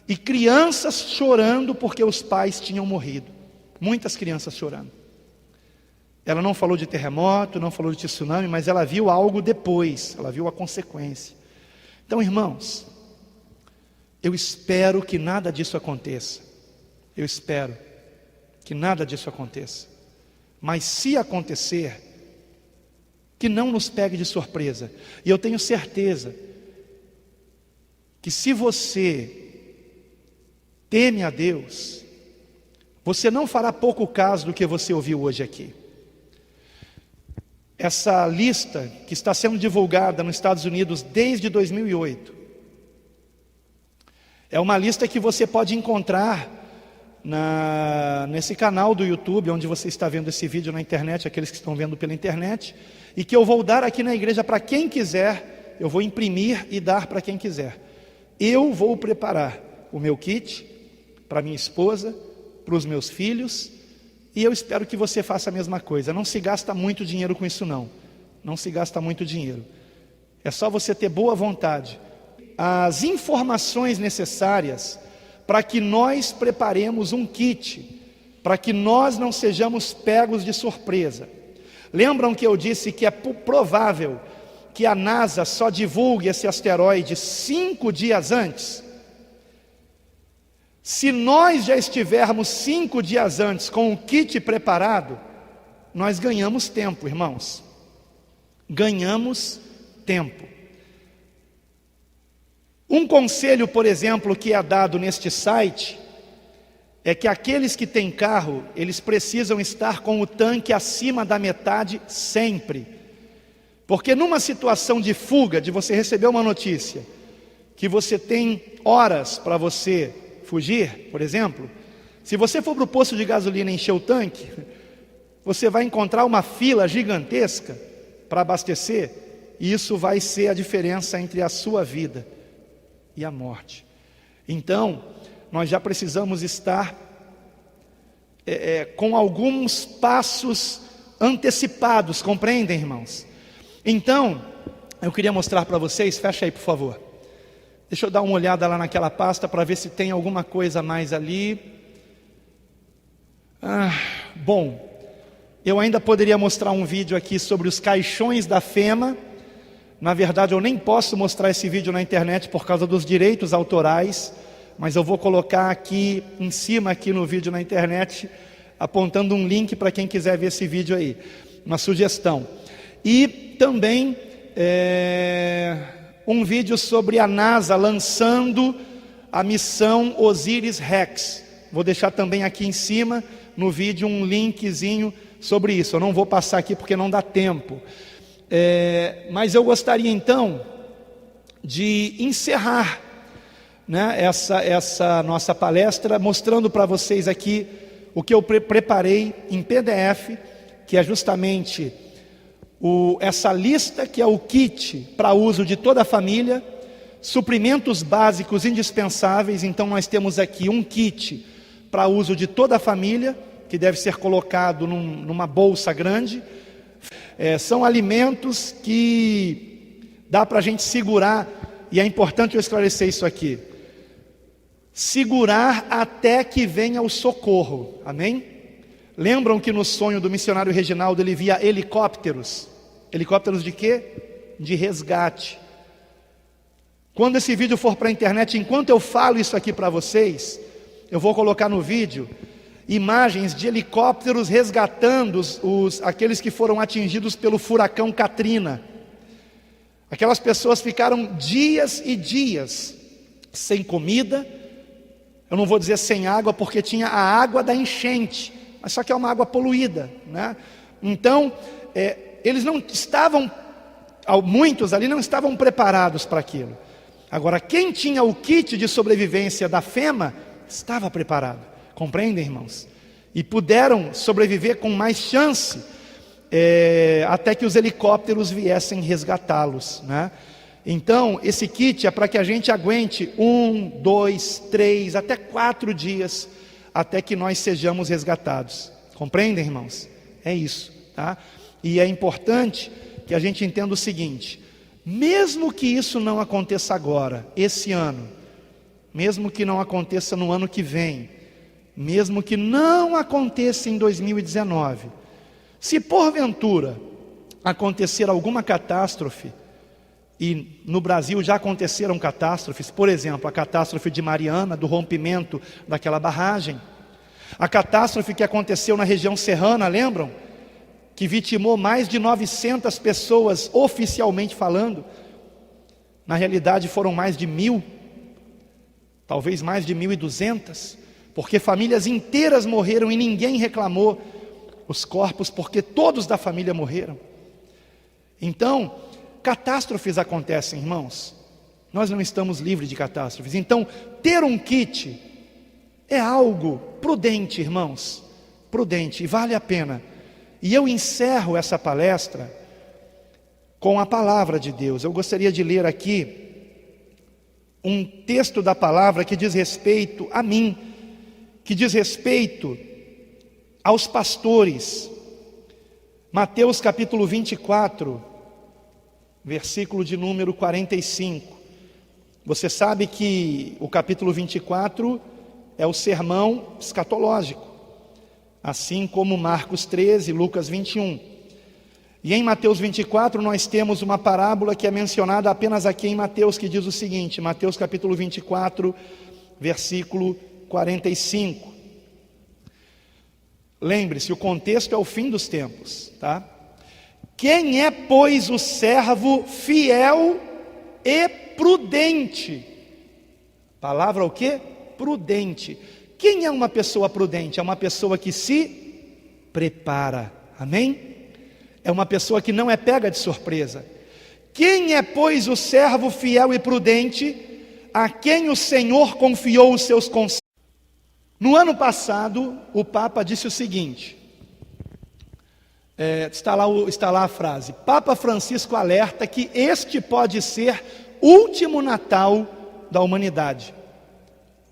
e crianças chorando porque os pais tinham morrido, muitas crianças chorando. Ela não falou de terremoto, não falou de tsunami, mas ela viu algo depois, ela viu a consequência. Então, irmãos, eu espero que nada disso aconteça, mas se acontecer, que não nos pegue de surpresa. E eu tenho certeza que se você teme a Deus, você não fará pouco caso do que você ouviu hoje aqui. Essa lista que está sendo divulgada nos Estados Unidos desde 2008, é uma lista que você pode encontrar nesse canal do YouTube, onde você está vendo esse vídeo na internet, aqueles que estão vendo pela internet, e que eu vou dar aqui na igreja para quem quiser. Eu vou imprimir e dar para quem quiser. Eu vou preparar o meu kit para minha esposa, para os meus filhos, e eu espero que você faça a mesma coisa. Não se gasta muito dinheiro com isso não. Não se gasta muito dinheiro. É só você ter boa vontade. As informações necessárias para que nós preparemos um kit, para que nós não sejamos pegos de surpresa. Lembram que eu disse que é provável que a NASA só divulgue esse asteroide 5 dias antes? Se nós já estivermos 5 dias antes com o kit preparado, nós ganhamos tempo, irmãos. Ganhamos tempo. Um conselho, por exemplo, que é dado neste site, é que aqueles que têm carro, eles precisam estar com o tanque acima da metade sempre. Porque numa situação de fuga, de você receber uma notícia, que você tem horas para você fugir, por exemplo, se você for para o posto de gasolina e encher o tanque, você vai encontrar uma fila gigantesca para abastecer, e isso vai ser a diferença entre a sua vida e a morte. Então, nós já precisamos estar com alguns passos antecipados, compreendem, irmãos? Então, eu queria mostrar para vocês, fecha aí por favor. Deixa eu dar uma olhada lá naquela pasta para ver se tem alguma coisa a mais ali. Bom, eu ainda poderia mostrar um vídeo aqui sobre os caixões da FEMA. Na verdade, eu nem posso mostrar esse vídeo na internet por causa dos direitos autorais, mas eu vou colocar aqui em cima, aqui no vídeo na internet, apontando um link para quem quiser ver esse vídeo aí, uma sugestão. E também um vídeo sobre a NASA lançando a missão Osiris-Rex. Vou deixar também aqui em cima, no vídeo, um linkzinho sobre isso. Eu não vou passar aqui porque não dá tempo. Mas eu gostaria então de encerrar, né, essa nossa palestra mostrando para vocês aqui o que eu preparei em PDF, que é justamente essa lista, que é o kit para uso de toda a família, suprimentos básicos indispensáveis. Então nós temos aqui um kit para uso de toda a família, que deve ser colocado numa bolsa grande. São alimentos que dá para a gente segurar, e é importante eu esclarecer isso aqui. Segurar até que venha o socorro, amém? Lembram que no sonho do missionário Reginaldo ele via helicópteros? Helicópteros de quê? De resgate. Quando esse vídeo for para a internet, enquanto eu falo isso aqui para vocês, eu vou colocar no vídeo imagens de helicópteros resgatando aqueles que foram atingidos pelo furacão Katrina. Aquelas pessoas ficaram dias e dias sem comida. Eu não vou dizer sem água, porque tinha a água da enchente, mas só que é uma água poluída, né? Então, eles não estavam, muitos ali não estavam preparados para aquilo. Agora, quem tinha o kit de sobrevivência da FEMA, estava preparado. Compreendem, irmãos? E puderam sobreviver com mais chance, até que os helicópteros viessem resgatá-los, né? Então, esse kit é para que a gente aguente 1, 2, 3, até 4 dias, até que nós sejamos resgatados. Compreendem, irmãos? É isso, tá? E é importante que a gente entenda o seguinte: mesmo que isso não aconteça agora, esse ano, mesmo que não aconteça no ano que vem, mesmo que não aconteça em 2019, se porventura acontecer alguma catástrofe, e no Brasil já aconteceram catástrofes, por exemplo, a catástrofe de Mariana, do rompimento daquela barragem, a catástrofe que aconteceu na região serrana, lembram? que vitimou mais de 900 pessoas oficialmente falando. Na realidade foram mais de 1.000, talvez mais de 1.200, porque famílias inteiras morreram e ninguém reclamou os corpos, porque todos da família morreram. Então, catástrofes acontecem, irmãos. Nós não estamos livres de catástrofes. Então, ter um kit é algo prudente, irmãos, prudente, e vale a pena. E eu encerro essa palestra com a palavra de Deus. Eu gostaria de ler aqui um texto da palavra que diz respeito a mim, que diz respeito aos pastores. Mateus capítulo 24, versículo de número 45. Você sabe que o capítulo 24 é o sermão escatológico, assim como Marcos 13, Lucas 21. E em Mateus 24 nós temos uma parábola que é mencionada apenas aqui em Mateus, que diz o seguinte, Mateus capítulo 24, versículo 45. Lembre-se, o contexto é o fim dos tempos, tá? Quem é, pois, o servo fiel e prudente? Palavra o quê? Prudente. Quem é uma pessoa prudente? É uma pessoa que se prepara, amém? É uma pessoa que não é pega de surpresa. Quem é, pois, o servo fiel e prudente, a quem o Senhor confiou os seus conselhos? No ano passado, o Papa disse o seguinte, está lá a frase, Papa Francisco alerta que este pode ser o último Natal da humanidade.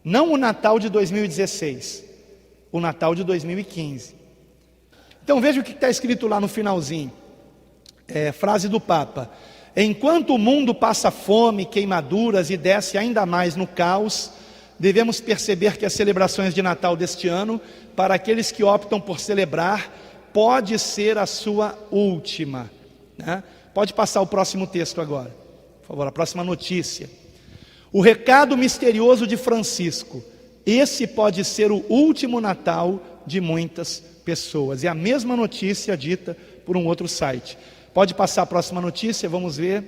Não o Natal de 2016, o Natal de 2015. Então veja o que está escrito lá no finalzinho, frase do Papa. Enquanto o mundo passa fome, queimaduras e desce ainda mais no caos, devemos perceber que as celebrações de Natal deste ano, para aqueles que optam por celebrar, pode ser a sua última, né? Pode passar o próximo texto agora, por favor, a próxima notícia. O recado misterioso de Francisco, esse pode ser o último Natal de muitas pessoas. É a mesma notícia dita por um outro site. Pode passar a próxima notícia, vamos ver.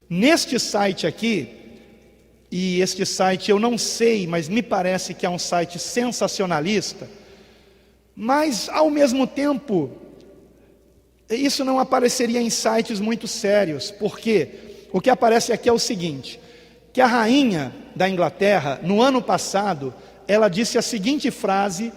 Neste site aqui, e este site eu não sei, mas me parece que é um site sensacionalista, mas ao mesmo tempo, isso não apareceria em sites muito sérios, porque o que aparece aqui é o seguinte, que a rainha da Inglaterra, no ano passado, ela disse a seguinte frase,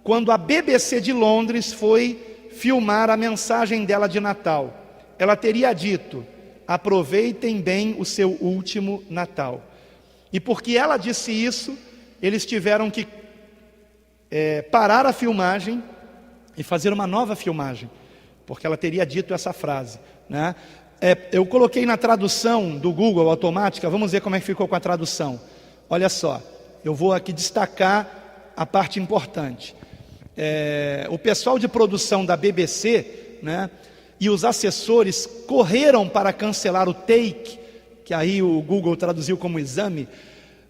quando a BBC de Londres foi filmar a mensagem dela de Natal. Ela teria dito, aproveitem bem o seu último Natal. E porque ela disse isso, eles tiveram que parar a filmagem e fazer uma nova filmagem, porque ela teria dito essa frase, né? Eu coloquei na tradução do Google automática, vamos ver como é que ficou com a tradução. Olha só, eu vou aqui destacar a parte importante. O pessoal de produção da BBC, né, e os assessores correram para cancelar o take, que aí o Google traduziu como exame,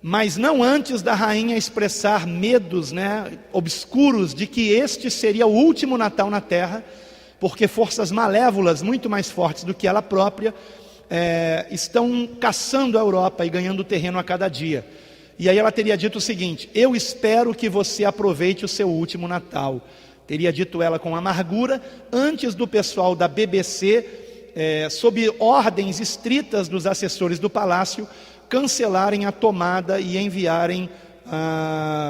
mas não antes da rainha expressar medos, né, obscuros de que este seria o último Natal na Terra, porque forças malévolas, muito mais fortes do que ela própria, estão caçando a Europa e ganhando terreno a cada dia. E aí ela teria dito o seguinte, eu espero que você aproveite o seu último Natal. Teria dito ela com amargura, antes do pessoal da BBC, sob ordens estritas dos assessores do palácio, cancelarem a tomada e enviarem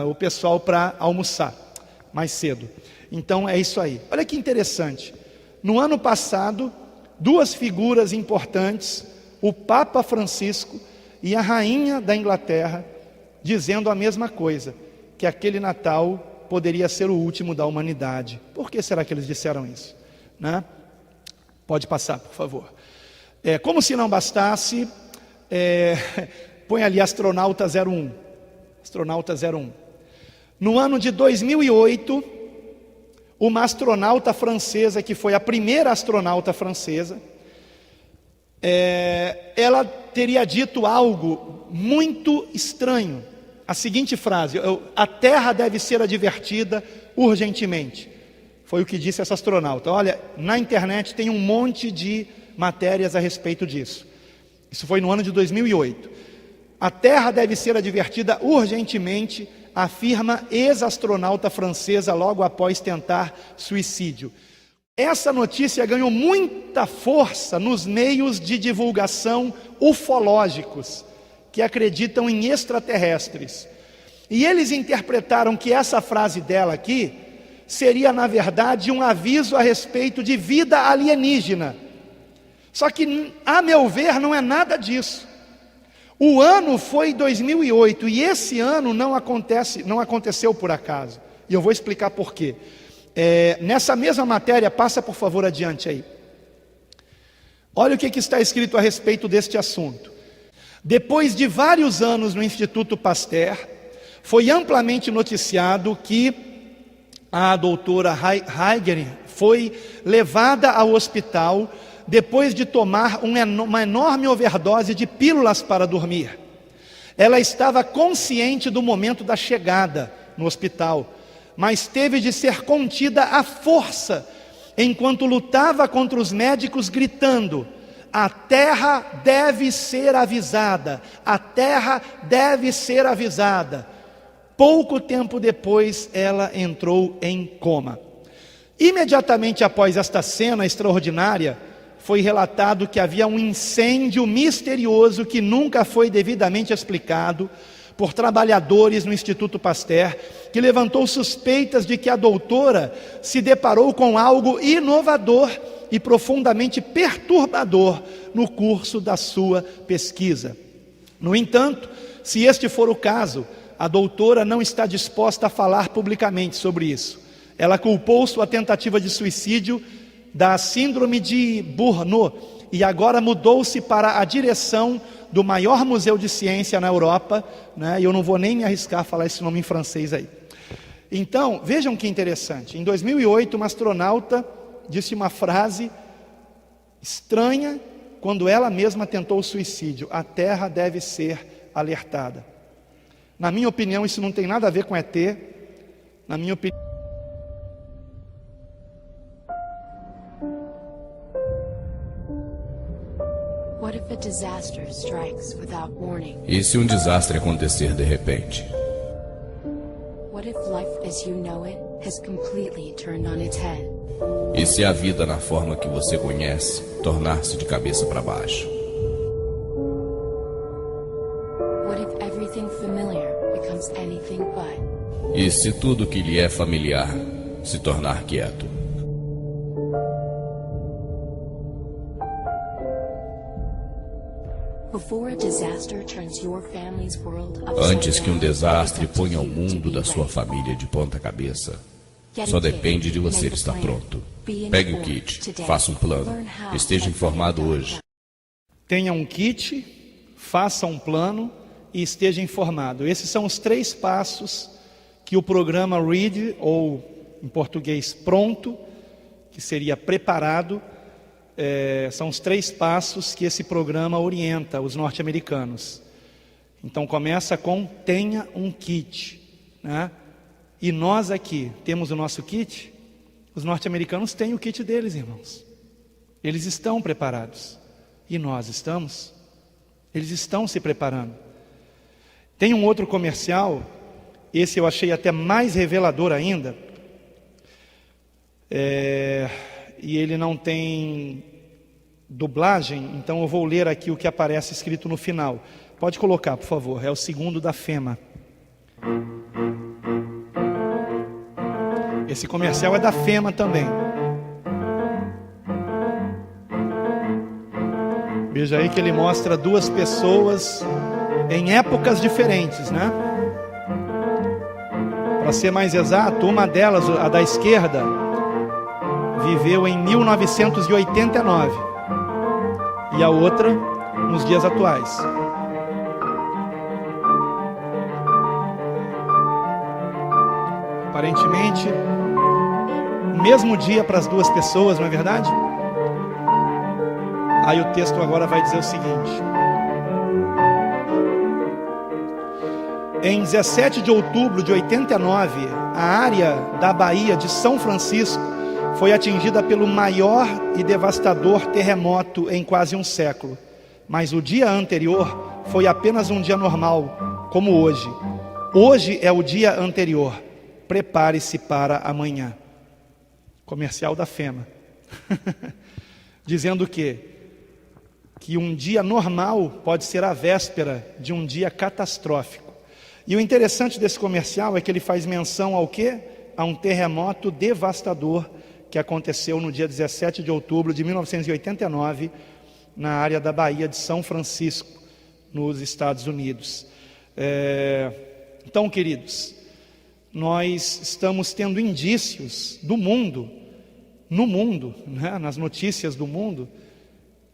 o pessoal para almoçar mais cedo. Então é isso aí. Olha que interessante. No ano passado, duas figuras importantes, o Papa Francisco e a rainha da Inglaterra, dizendo a mesma coisa, que aquele Natal poderia ser o último da humanidade. Por que será que eles disseram isso, né? Pode passar, por favor. Como se não bastasse, põe ali astronauta 01. Astronauta 01. No ano de 2008, uma astronauta francesa, que foi a primeira astronauta francesa, ela teria dito algo muito estranho. A seguinte frase, a Terra deve ser advertida urgentemente. Foi o que disse essa astronauta. Olha, na internet tem um monte de matérias a respeito disso. Isso foi no ano de 2008. A Terra deve ser advertida urgentemente, afirma ex-astronauta francesa logo após tentar suicídio. Essa notícia ganhou muita força nos meios de divulgação ufológicos, que acreditam em extraterrestres. E eles interpretaram que essa frase dela aqui seria, na verdade, um aviso a respeito de vida alienígena. Só que, a meu ver, não é nada disso. O ano foi 2008 e esse ano não aconteceu por acaso. E eu vou explicar por quê. Nessa mesma matéria, passa por favor adiante aí. Olha o que está escrito a respeito deste assunto. Depois de vários anos no Instituto Pasteur, foi amplamente noticiado que a doutora Heiger foi levada ao hospital depois de tomar uma enorme overdose de pílulas para dormir. Ela estava consciente do momento da chegada no hospital, mas teve de ser contida à força, enquanto lutava contra os médicos gritando: a Terra deve ser avisada, a Terra deve ser avisada. Pouco tempo depois, ela entrou em coma. Imediatamente após esta cena extraordinária, foi relatado que havia um incêndio misterioso que nunca foi devidamente explicado por trabalhadores no Instituto Pasteur, que levantou suspeitas de que a doutora se deparou com algo inovador e profundamente perturbador no curso da sua pesquisa. No entanto, se este for o caso, a doutora não está disposta a falar publicamente sobre isso. Ela culpou sua tentativa de suicídio da síndrome de Burnout e agora mudou-se para a direção do maior museu de ciência na Europa, né? E eu não vou nem me arriscar a falar esse nome em francês aí. Então, vejam que interessante. Em 2008, uma astronauta disse uma frase estranha quando ela mesma tentou o suicídio: a Terra deve ser alertada. Na minha opinião, isso não tem nada a ver com ET. Na minha opinião, e se um desastre acontecer de repente? E se a vida na forma que você conhece tornar-se de cabeça para baixo? E se tudo que lhe é familiar se tornar quieto? Antes que um desastre ponha o mundo da sua família de ponta cabeça, só depende de você estar pronto. Pegue o kit, faça um plano, esteja informado hoje. Tenha um kit, faça um plano e esteja informado. Esses são os 3 passos que o programa READ, ou em português pronto, que seria preparado, são os 3 passos que esse programa orienta os norte-americanos. Então começa com tenha um kit, né? E nós aqui temos o nosso kit. Os norte-americanos têm o kit deles, irmãos. Eles estão preparados. E nós estamos? Eles estão se preparando. Tem um outro comercial, esse eu achei até mais revelador ainda, e ele não tem dublagem, então eu vou ler aqui o que aparece escrito no final. Pode colocar, por favor, é o segundo da FEMA. Esse comercial é da FEMA também. Veja aí que ele mostra 2 pessoas em épocas diferentes, né? Para ser mais exato, uma delas, a da esquerda, viveu em 1989 e a outra nos dias atuais. Aparentemente, mesmo dia para as 2 pessoas, não é verdade? Aí o texto agora vai dizer o seguinte: em 17 de outubro de 89, a área da Baía de São Francisco foi atingida pelo maior e devastador terremoto em quase um século. Mas o dia anterior foi apenas um dia normal, como hoje. Hoje é o dia anterior. Prepare-se para amanhã. Comercial da FEMA. Dizendo que um dia normal pode ser a véspera de um dia catastrófico. E o interessante desse comercial é que ele faz menção ao quê? A um terremoto devastador que aconteceu no dia 17 de outubro de 1989, na área da Baía de São Francisco, nos Estados Unidos. Então, queridos, nós estamos tendo indícios do mundo, no mundo, né, nas notícias do mundo,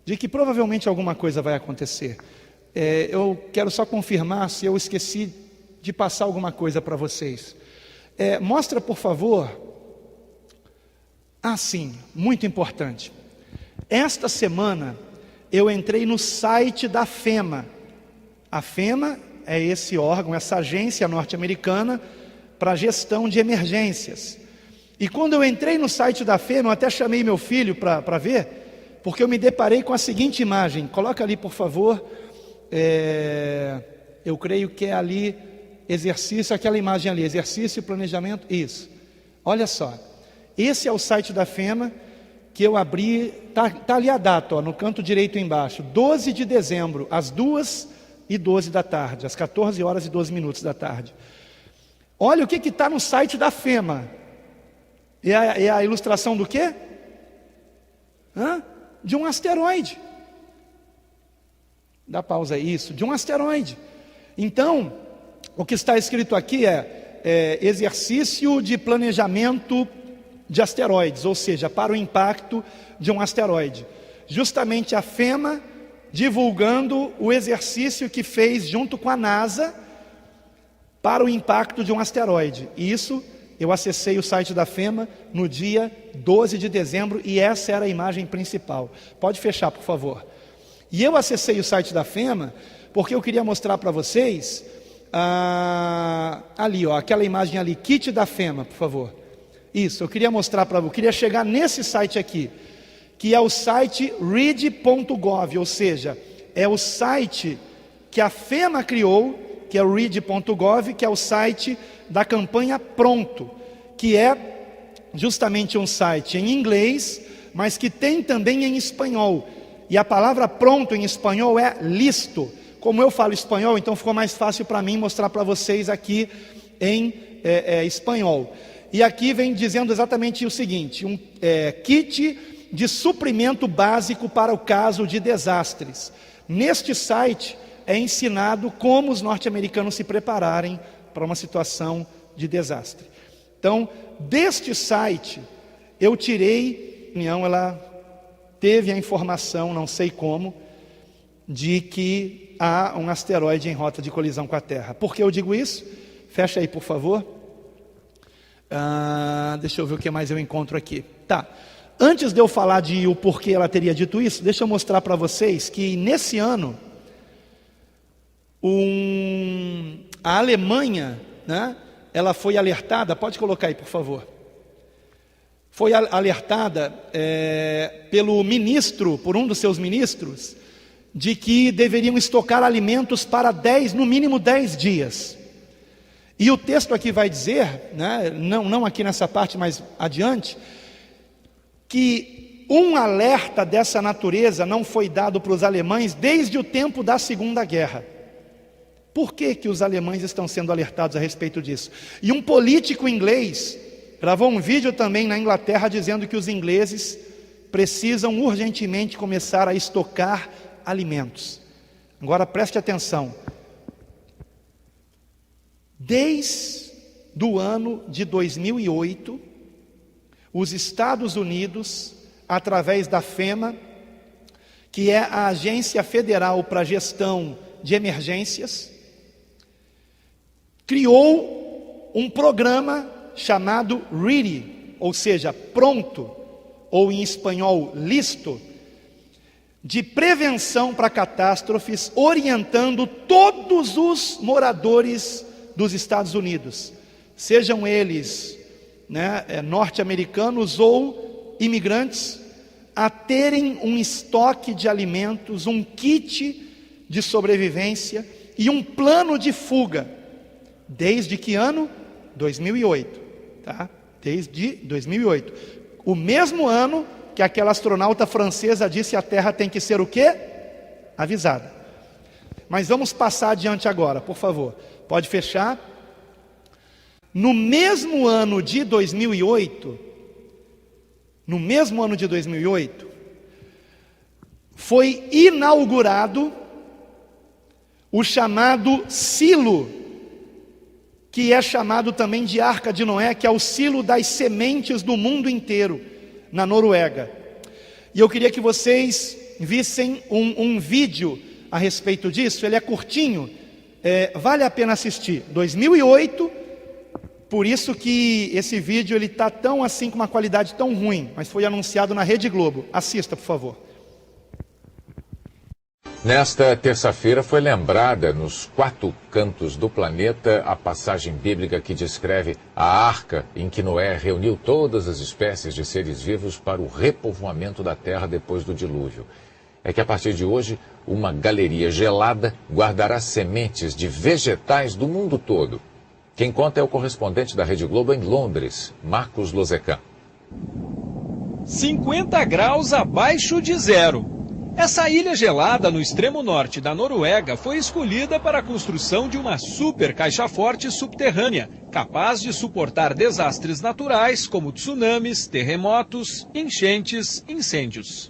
de que provavelmente alguma coisa vai acontecer. Eu quero só confirmar se eu esqueci de passar alguma coisa para vocês. Mostra, por favor. Sim, muito importante. Esta semana eu entrei no site da FEMA. A FEMA é esse órgão, essa agência norte-americana para gestão de emergências. E quando eu entrei no site da FEMA, eu até chamei meu filho para ver, porque eu me deparei com a seguinte imagem. Coloca ali, por favor. Eu creio que é ali, exercício, aquela imagem ali, exercício, planejamento, isso. Olha só, esse é o site da FEMA, que eu abri, tá ali a data, no canto direito embaixo, 12 de dezembro, às 2h12 da tarde, às 14h12 da tarde. Olha o que está no site da FEMA. É a ilustração do quê? De um asteroide. Dá pausa aí, isso, de um asteroide. Então, o que está escrito aqui é exercício de planejamento de asteroides, ou seja, para o impacto de um asteroide. Justamente a FEMA divulgando o exercício que fez junto com a NASA para o impacto de um asteroide. E isso, eu acessei o site da FEMA no dia 12 de dezembro e essa era a imagem principal. Pode fechar, por favor. E eu acessei o site da FEMA porque eu queria mostrar para vocês ali, aquela imagem ali, kit da FEMA, por favor. Isso, eu queria mostrar para vocês, eu queria chegar nesse site aqui, que é o site read.gov, ou seja, é o site que a FEMA criou, que é o read.gov, que é o site da campanha Pronto, que é justamente um site em inglês, mas que tem também em espanhol. E a palavra pronto em espanhol é listo. Como eu falo espanhol, então ficou mais fácil para mim mostrar para vocês aqui em espanhol. E aqui vem dizendo exatamente o seguinte: kit de suprimento básico para o caso de desastres. Neste site é ensinado como os norte-americanos se prepararem para uma situação de desastre. Então, deste site, eu tirei, ela teve a informação, não sei como, de que há um asteroide em rota de colisão com a Terra. Por que eu digo isso? Fecha aí, por favor. Deixa eu ver o que mais eu encontro aqui. Antes de eu falar de o porquê ela teria dito isso, deixa eu mostrar para vocês que nesse ano a Alemanha, né, ela foi alertada, pode colocar aí, por favor. Foi alertada por um dos seus ministros, de que deveriam estocar alimentos para no mínimo 10 dias. E o texto aqui vai dizer, né, não aqui nessa parte, mas adiante, que um alerta dessa natureza não foi dado para os alemães desde o tempo da Segunda Guerra. Por que os alemães estão sendo alertados a respeito disso? E um político inglês gravou um vídeo também na Inglaterra dizendo que os ingleses precisam urgentemente começar a estocar alimentos. Agora preste atenção. Desde o ano de 2008, os Estados Unidos, através da FEMA, que é a Agência Federal para a Gestão de Emergências, criou um programa chamado READY, ou seja, pronto, ou em espanhol, listo, de prevenção para catástrofes, orientando todos os moradores dos Estados Unidos, sejam eles norte-americanos ou imigrantes a terem um estoque de alimentos, um kit de sobrevivência e um plano de fuga. Desde que ano? 2008, tá? Desde 2008. O mesmo ano que aquela astronauta francesa disse: a Terra tem que ser o quê? Avisada. Mas vamos passar adiante agora, por favor. Pode fechar. No mesmo ano de 2008, foi inaugurado o chamado silo, que é chamado também de Arca de Noé, que é o silo das sementes do mundo inteiro, na Noruega. E eu queria que vocês vissem um vídeo a respeito disso. Ele é curtinho, vale a pena assistir. 2008, por isso que esse vídeo ele está tão assim, com uma qualidade tão ruim, mas foi anunciado na Rede Globo. Assista, por favor. Nesta terça-feira foi lembrada nos 4 cantos do planeta a passagem bíblica que descreve a arca em que Noé reuniu todas as espécies de seres vivos para o repovoamento da terra depois do dilúvio. É que a partir de hoje, uma galeria gelada guardará sementes de vegetais do mundo todo. Quem conta é o correspondente da Rede Globo em Londres, Marcos Lozecan. 50 graus abaixo de zero. Essa ilha gelada no extremo norte da Noruega foi escolhida para a construção de uma super caixa-forte subterrânea, capaz de suportar desastres naturais como tsunamis, terremotos, enchentes, incêndios.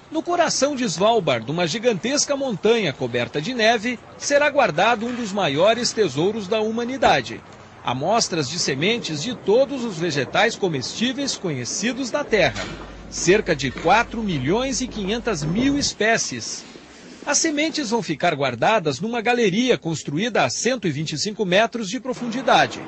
No coração de Svalbard, uma gigantesca montanha coberta de neve, será guardado um dos maiores tesouros da humanidade: amostras de sementes de todos os vegetais comestíveis conhecidos da Terra. Cerca de 4.500.000 espécies. As sementes vão ficar guardadas numa galeria construída a 125 metros de profundidade.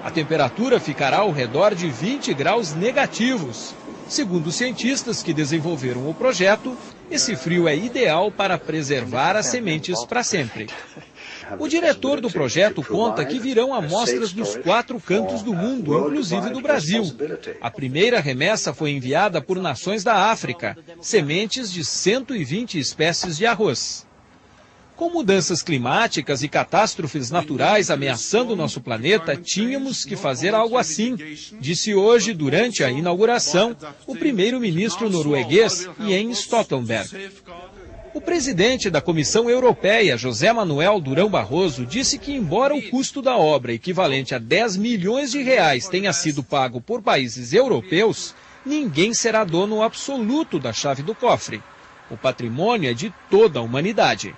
A temperatura ficará ao redor de 20 graus negativos. Segundo os cientistas que desenvolveram o projeto, esse frio é ideal para preservar as sementes para sempre. O diretor do projeto conta que virão amostras dos 4 cantos do mundo, inclusive do Brasil. A primeira remessa foi enviada por nações da África, sementes de 120 espécies de arroz. Com mudanças climáticas e catástrofes naturais ameaçando nosso planeta, tínhamos que fazer algo assim, disse hoje, durante a inauguração, o primeiro-ministro norueguês Jens Stoltenberg. O presidente da Comissão Europeia, José Manuel Durão Barroso, disse que, embora o custo da obra, equivalente a 10 milhões de reais, tenha sido pago por países europeus, ninguém será dono absoluto da chave do cofre. O patrimônio é de toda a humanidade.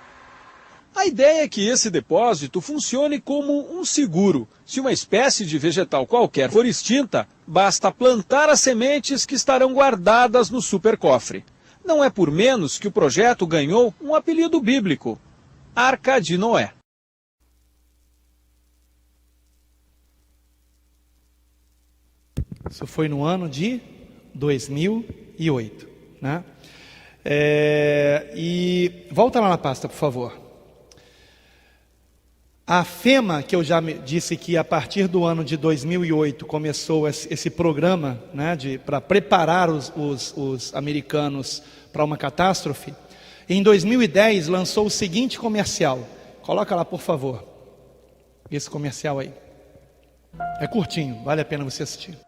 A ideia é que esse depósito funcione como um seguro. Se uma espécie de vegetal qualquer for extinta, basta plantar as sementes que estarão guardadas no supercofre. Não é por menos que o projeto ganhou um apelido bíblico: Arca de Noé. Isso foi no ano de 2008, né? E volta lá na pasta, por favor. A FEMA, que eu já disse que a partir do ano de 2008 começou esse programa, né, para preparar os americanos para uma catástrofe, em 2010 lançou o seguinte comercial. Coloca lá, por favor, esse comercial aí. É curtinho, vale a pena você assistir.